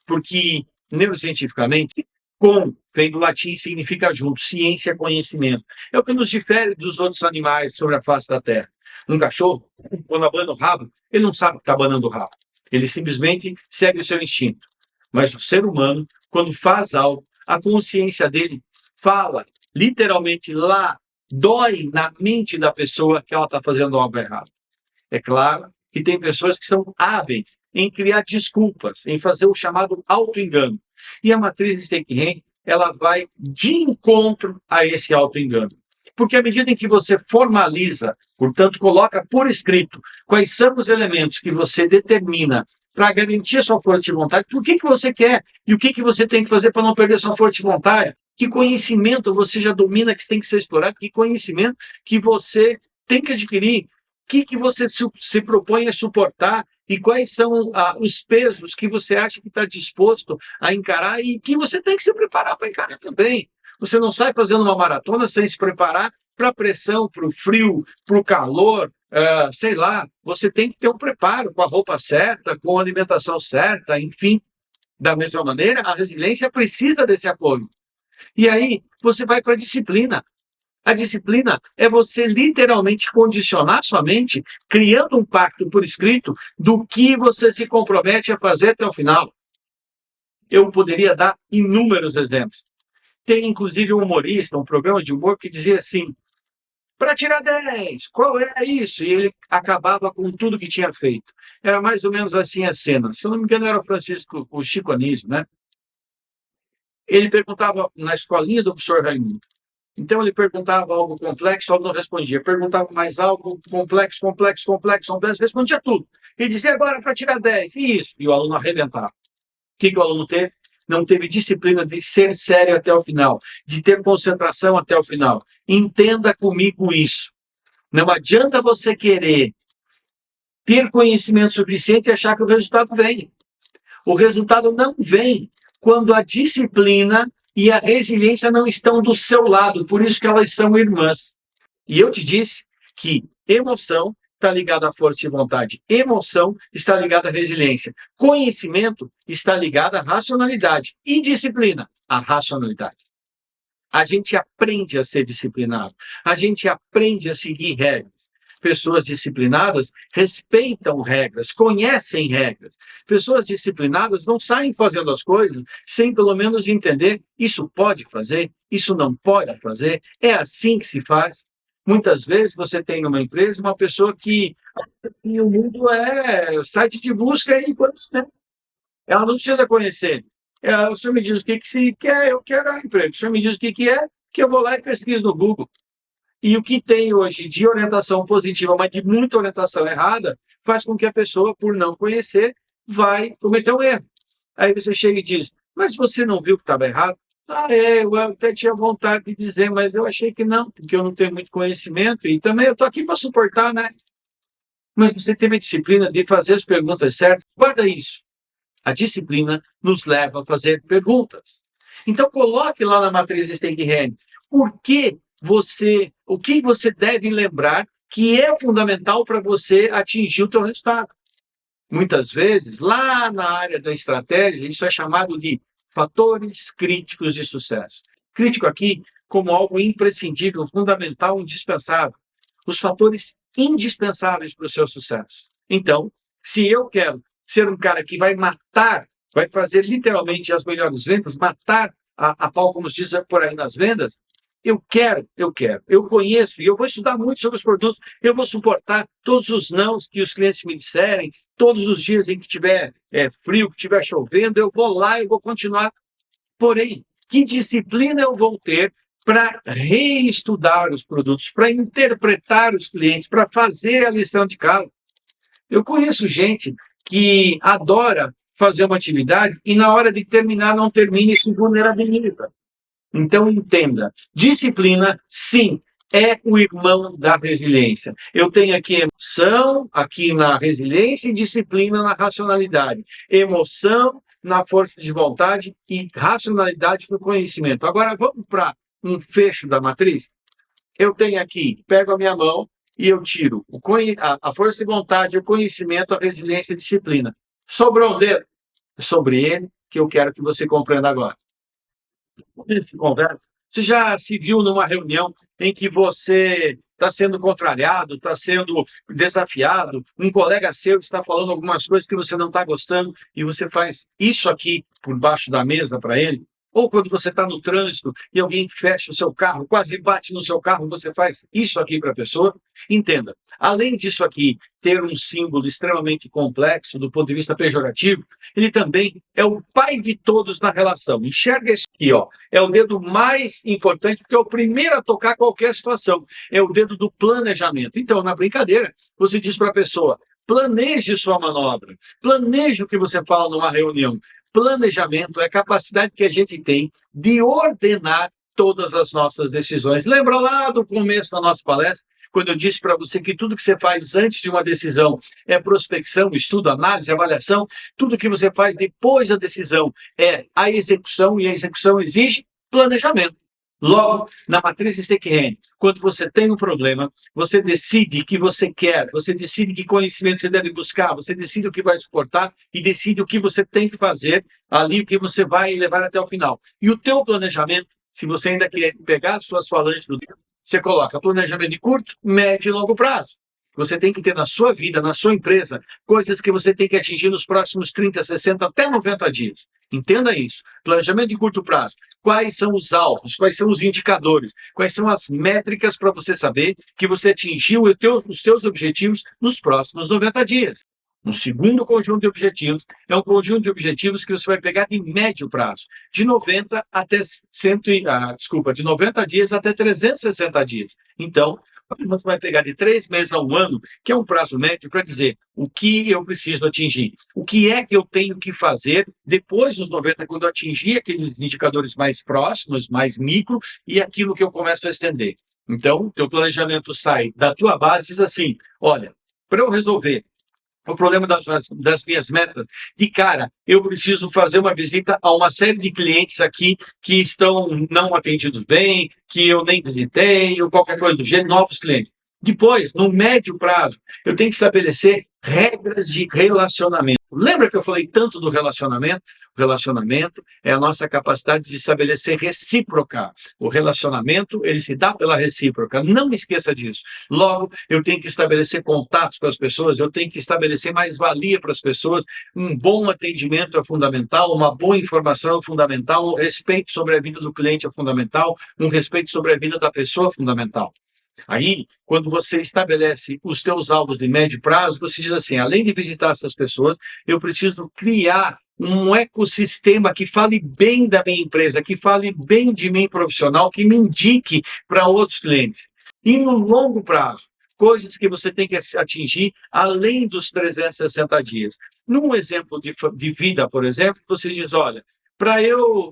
Porque, neurocientificamente, com, vem do latim, significa junto. Ciência é conhecimento. É o que nos difere dos outros animais sobre a face da Terra. Um cachorro, quando abana o rabo, ele não sabe que está abanando o rabo. Ele simplesmente segue o seu instinto. Mas o ser humano, quando faz algo, a consciência dele fala, literalmente lá, dói na mente da pessoa que ela está fazendo algo errado. É claro que tem pessoas que são hábeis em criar desculpas, em fazer o chamado auto-engano. E a matriz Steinke-Henk, ela vai de encontro a esse auto-engano. Porque à medida em que você formaliza, portanto, coloca por escrito quais são os elementos que você determina para garantir a sua força de vontade, por que você quer e o que você tem que fazer para não perder sua força de vontade, que conhecimento você já domina que tem que ser explorado, que conhecimento que você tem que adquirir, que você se propõe a suportar e quais são os pesos que você acha que está disposto a encarar e que você tem que se preparar para encarar também. Você não sai fazendo uma maratona sem se preparar para a pressão, para o frio, para o calor, sei lá. Você tem que ter um preparo com a roupa certa, com a alimentação certa, enfim. Da mesma maneira, a resiliência precisa desse apoio. E aí, você vai para a disciplina. A disciplina é você literalmente condicionar sua mente, criando um pacto por escrito do que você se compromete a fazer até o final. Eu poderia dar inúmeros exemplos. Tem, inclusive, um humorista, um programa de humor, que dizia assim, para tirar 10, qual é isso? E ele acabava com tudo que tinha feito. Era mais ou menos assim a cena. Se eu não me engano, era o Chico Anísio, né? Ele perguntava na escolinha do professor Raimundo. Então, ele perguntava algo complexo, ele não respondia. Perguntava mais algo complexo, respondia tudo. Ele dizia, agora para tirar 10. E isso? E o aluno arrebentava. O que o aluno teve? Não teve disciplina de ser sério até o final, de ter concentração até o final. Entenda comigo isso. Não adianta você querer ter conhecimento suficiente e achar que o resultado vem. O resultado não vem quando a disciplina e a resiliência não estão do seu lado, por isso que elas são irmãs. E eu te disse que emoção está ligada à força de vontade, emoção está ligada à resiliência, conhecimento está ligado à racionalidade e disciplina à racionalidade. A gente aprende a ser disciplinado, a gente aprende a seguir regras. Pessoas disciplinadas respeitam regras, conhecem regras. Pessoas disciplinadas não saem fazendo as coisas sem pelo menos entender isso pode fazer, isso não pode fazer, é assim que se faz. Muitas vezes você tem numa empresa uma pessoa que o mundo é site de busca e ela não precisa conhecer. O senhor me diz o que se quer, eu quero emprego. O senhor me diz o que é, que eu vou lá e pesquiso no Google. E o que tem hoje de orientação positiva, mas de muita orientação errada, faz com que a pessoa, por não conhecer, vai cometer um erro. Aí você chega e diz, mas você não viu que estava errado? Eu até tinha vontade de dizer, mas eu achei que não, porque eu não tenho muito conhecimento e também eu estou aqui para suportar, né? Mas você teve a disciplina de fazer as perguntas certas. Guarda isso. A disciplina nos leva a fazer perguntas. Então, coloque lá na matriz Steinke-Henk o que você deve lembrar que é fundamental para você atingir o teu resultado. Muitas vezes, lá na área da estratégia, isso é chamado de fatores críticos de sucesso. Crítico aqui como algo imprescindível, fundamental, indispensável. Os fatores indispensáveis para o seu sucesso. Então, se eu quero ser um cara que vai matar, vai fazer literalmente as melhores vendas, matar a pau, como se diz por aí nas vendas, eu conheço e eu vou estudar muito sobre os produtos, eu vou suportar todos os nãos que os clientes me disserem, todos os dias em que tiver frio, que estiver chovendo, eu vou lá e vou continuar. Porém, que disciplina eu vou ter para reestudar os produtos, para interpretar os clientes, para fazer a lição de casa? Eu conheço gente que adora fazer uma atividade e na hora de terminar não termina e se vulnerabiliza. Então, entenda, disciplina, sim, é o irmão da resiliência. Eu tenho aqui emoção, aqui na resiliência, e disciplina na racionalidade. Emoção na força de vontade e racionalidade no conhecimento. Agora, vamos para um fecho da matriz? Eu tenho aqui, pego a minha mão e eu tiro a força de vontade, o conhecimento, a resiliência e a disciplina. Sobrou um dedo? É sobre ele que eu quero que você compreenda agora. Nessa conversa, você já se viu numa reunião em que você está sendo contrariado, está sendo desafiado, um colega seu está falando algumas coisas que você não está gostando e você faz isso aqui por baixo da mesa para ele? Ou quando você está no trânsito e alguém fecha o seu carro, quase bate no seu carro, você faz isso aqui para a pessoa. Entenda, além disso aqui ter um símbolo extremamente complexo do ponto de vista pejorativo, ele também é o pai de todos na relação. Enxerga isso aqui, ó. É o dedo mais importante, porque é o primeiro a tocar qualquer situação. É o dedo do planejamento. Então, na brincadeira, você diz para a pessoa, planeje sua manobra, planeje o que você fala numa reunião. Planejamento é a capacidade que a gente tem de ordenar todas as nossas decisões. Lembra lá do começo da nossa palestra, quando eu disse para você que tudo que você faz antes de uma decisão é prospecção, estudo, análise, avaliação, tudo que você faz depois da decisão é a execução, e a execução exige planejamento. Logo, na matriz Steinke-Hennig, quando você tem um problema, você decide o que você quer, você decide que conhecimento você deve buscar, você decide o que vai suportar e decide o que você tem que fazer ali, o que você vai levar até o final. E o teu planejamento, se você ainda quer pegar as suas falanges do dedo, você coloca planejamento de curto, médio e longo prazo. Você tem que ter na sua vida, na sua empresa, coisas que você tem que atingir nos próximos 30, 60, até 90 dias. Entenda isso. Planejamento de curto prazo. Quais são os alvos? Quais são os indicadores? Quais são as métricas para você saber que você atingiu os teus objetivos nos próximos 90 dias? Um segundo conjunto de objetivos é um conjunto de objetivos que você vai pegar de médio prazo, de 90 dias até 360 dias. Então, você vai pegar de 3 meses a 1 ano, que é um prazo médio, para dizer o que eu preciso atingir, o que é que eu tenho que fazer depois dos 90, quando eu atingir aqueles indicadores mais próximos, mais micro, e aquilo que eu começo a estender. Então, o teu planejamento sai da tua base e diz assim, olha, para eu resolver o problema das minhas metas, de cara, eu preciso fazer uma visita a uma série de clientes aqui que estão não atendidos bem, que eu nem visitei, ou qualquer coisa do gênero, novos clientes. Depois, no médio prazo, eu tenho que estabelecer regras de relacionamento. Lembra que eu falei tanto do relacionamento? O relacionamento é a nossa capacidade de estabelecer recíproca. O relacionamento, ele se dá pela recíproca. Não esqueça disso. Logo, eu tenho que estabelecer contatos com as pessoas, eu tenho que estabelecer mais-valia para as pessoas. Um bom atendimento é fundamental, uma boa informação é fundamental, um respeito sobre a vida do cliente é fundamental, um respeito sobre a vida da pessoa é fundamental. Aí, quando você estabelece os teus alvos de médio prazo, você diz assim, além de visitar essas pessoas, eu preciso criar um ecossistema que fale bem da minha empresa, que fale bem de mim profissional, que me indique para outros clientes. E no longo prazo, coisas que você tem que atingir além dos 360 dias. Num exemplo de vida, por exemplo, você diz, olha,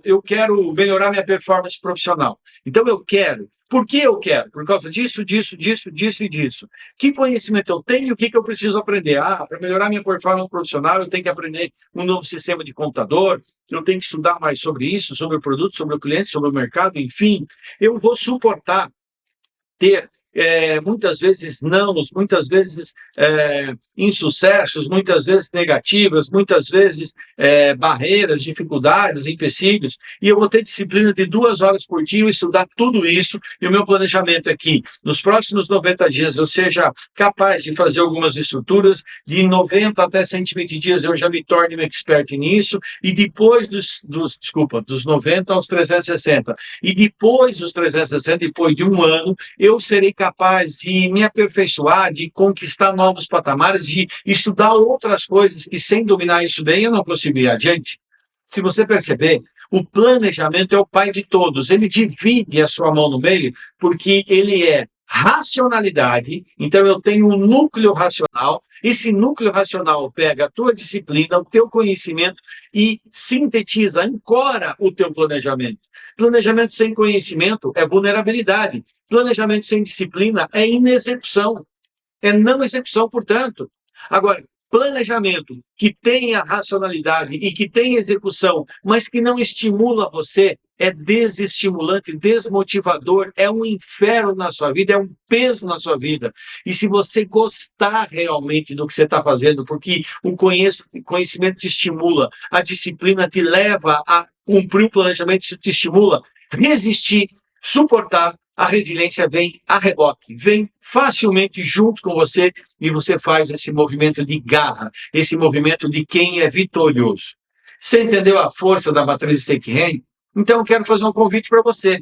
eu quero melhorar minha performance profissional. Então eu quero. Por que eu quero? Por causa disso, disso, disso, disso e disso. Que conhecimento eu tenho e o que eu preciso aprender? Para melhorar minha performance profissional, eu tenho que aprender um novo sistema de computador, eu tenho que estudar mais sobre isso, sobre o produto, sobre o cliente, sobre o mercado, enfim. Eu vou suportar ter muitas vezes nãos, muitas vezes insucessos, muitas vezes negativas, muitas vezes barreiras, dificuldades, empecilhos, e eu vou ter disciplina de 2 horas por dia, eu estudar tudo isso, e o meu planejamento é que nos próximos 90 dias eu seja capaz de fazer algumas estruturas, de 90 até 120 dias eu já me torne um expert nisso, e depois dos 90 aos 360, e depois dos 360, depois de 1 ano, eu serei capaz de me aperfeiçoar, de conquistar novos patamares, de estudar outras coisas que sem dominar isso bem eu não consigo ir adiante. Se você perceber, o planejamento é o pai de todos. Ele divide a sua mão no meio porque ele é racionalidade. Então eu tenho um núcleo racional. Esse núcleo racional pega a tua disciplina, o teu conhecimento e sintetiza, ancora o teu planejamento. Planejamento sem conhecimento é vulnerabilidade. Planejamento sem disciplina é inexecução. É não execução, portanto. Agora, planejamento que tenha racionalidade e que tenha execução, mas que não estimula você, é desestimulante, desmotivador, é um inferno na sua vida, é um peso na sua vida. E se você gostar realmente do que você está fazendo, porque o conhecimento te estimula, a disciplina te leva a cumprir o planejamento, isso te estimula, resistir, suportar, a resiliência vem a reboque, vem facilmente junto com você e você faz esse movimento de garra, esse movimento de quem é vitorioso. Você entendeu a força da matriz Steinke-Hennig? Então, eu quero fazer um convite para você.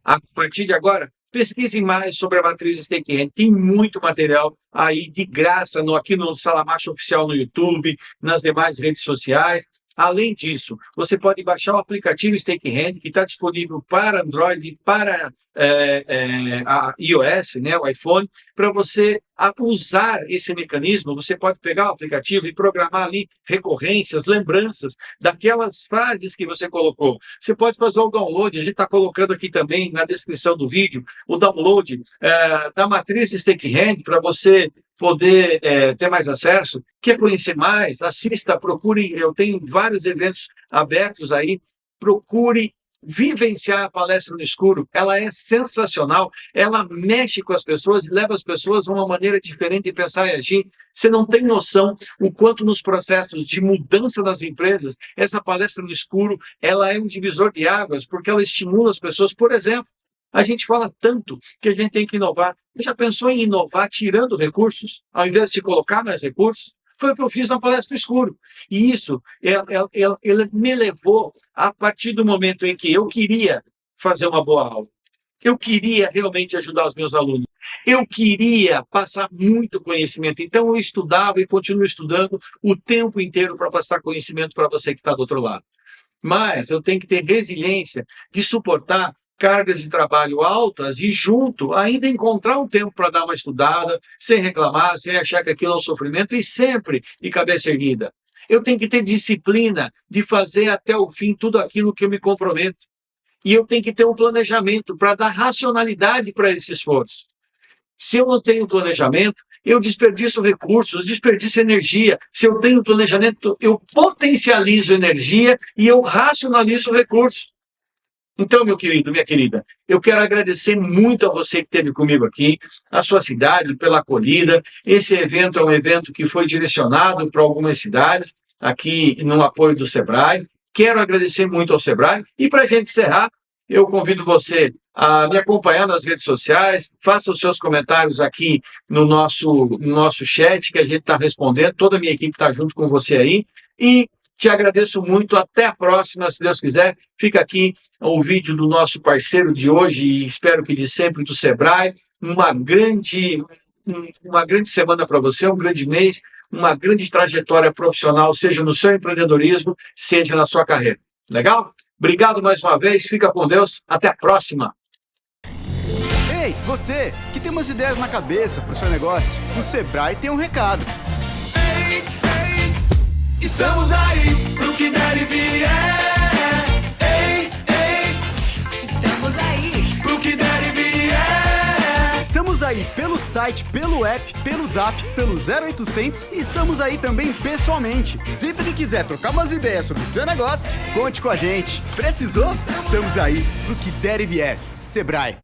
A partir de agora, pesquise mais sobre a matriz Stake. Tem muito material aí de graça aqui no Salamacho Oficial no YouTube, nas demais redes sociais. Além disso, você pode baixar o aplicativo StakeHand, que está disponível para Android, para a iOS, né, o iPhone, para você usar esse mecanismo. Você pode pegar o aplicativo e programar ali recorrências, lembranças daquelas frases que você colocou. Você pode fazer o download, a gente está colocando aqui também na descrição do vídeo, o download da matriz StakeHand para você poder ter mais acesso. Quer conhecer mais? Assista, procure. Eu tenho vários eventos abertos aí. Procure vivenciar a palestra no escuro. Ela é sensacional. Ela mexe com as pessoas e leva as pessoas a uma maneira diferente de pensar e agir. Você não tem noção o quanto nos processos de mudança das empresas, essa palestra no escuro, ela é um divisor de águas, porque ela estimula as pessoas. Por exemplo, a gente fala tanto que a gente tem que inovar. Você já pensou em inovar tirando recursos, ao invés de se colocar mais recursos? Foi o que eu fiz na palestra no escuro. E isso ele me levou a partir do momento em que eu queria fazer uma boa aula. Eu queria realmente ajudar os meus alunos. Eu queria passar muito conhecimento. Então, eu estudava e continuo estudando o tempo inteiro para passar conhecimento para você que está do outro lado. Mas eu tenho que ter resiliência de suportar cargas de trabalho altas e junto ainda encontrar um tempo para dar uma estudada, sem reclamar, sem achar que aquilo é um sofrimento e sempre de cabeça erguida. Eu tenho que ter disciplina de fazer até o fim tudo aquilo que eu me comprometo. E eu tenho que ter um planejamento para dar racionalidade para esse esforço. Se eu não tenho planejamento, eu desperdiço recursos, desperdiço energia. Se eu tenho planejamento, eu potencializo energia e eu racionalizo recursos. Então, meu querido, minha querida, eu quero agradecer muito a você que esteve comigo aqui, a sua cidade, pela acolhida. Esse evento é um evento que foi direcionado para algumas cidades, aqui no apoio do Sebrae. Quero agradecer muito ao Sebrae. E para a gente encerrar, eu convido você a me acompanhar nas redes sociais, faça os seus comentários aqui no nosso chat, que a gente está respondendo, toda a minha equipe está junto com você aí. E te agradeço muito, até a próxima, se Deus quiser. Fica aqui o vídeo do nosso parceiro de hoje e espero que de sempre do Sebrae. Uma grande semana para você, um grande mês, uma grande trajetória profissional, seja no seu empreendedorismo, seja na sua carreira. Legal? Obrigado mais uma vez, fica com Deus, até a próxima. Ei, você que tem umas ideias na cabeça para o seu negócio, o Sebrae tem um recado. Estamos aí pro que der e vier. Ei, ei. Estamos aí. Pro que der e vier. Estamos aí pelo site, pelo app, pelo zap, pelo 0800 e estamos aí também pessoalmente. Sempre que quiser trocar umas ideias sobre o seu negócio, conte com a gente. Precisou? Estamos aí pro que der e vier. Sebrae.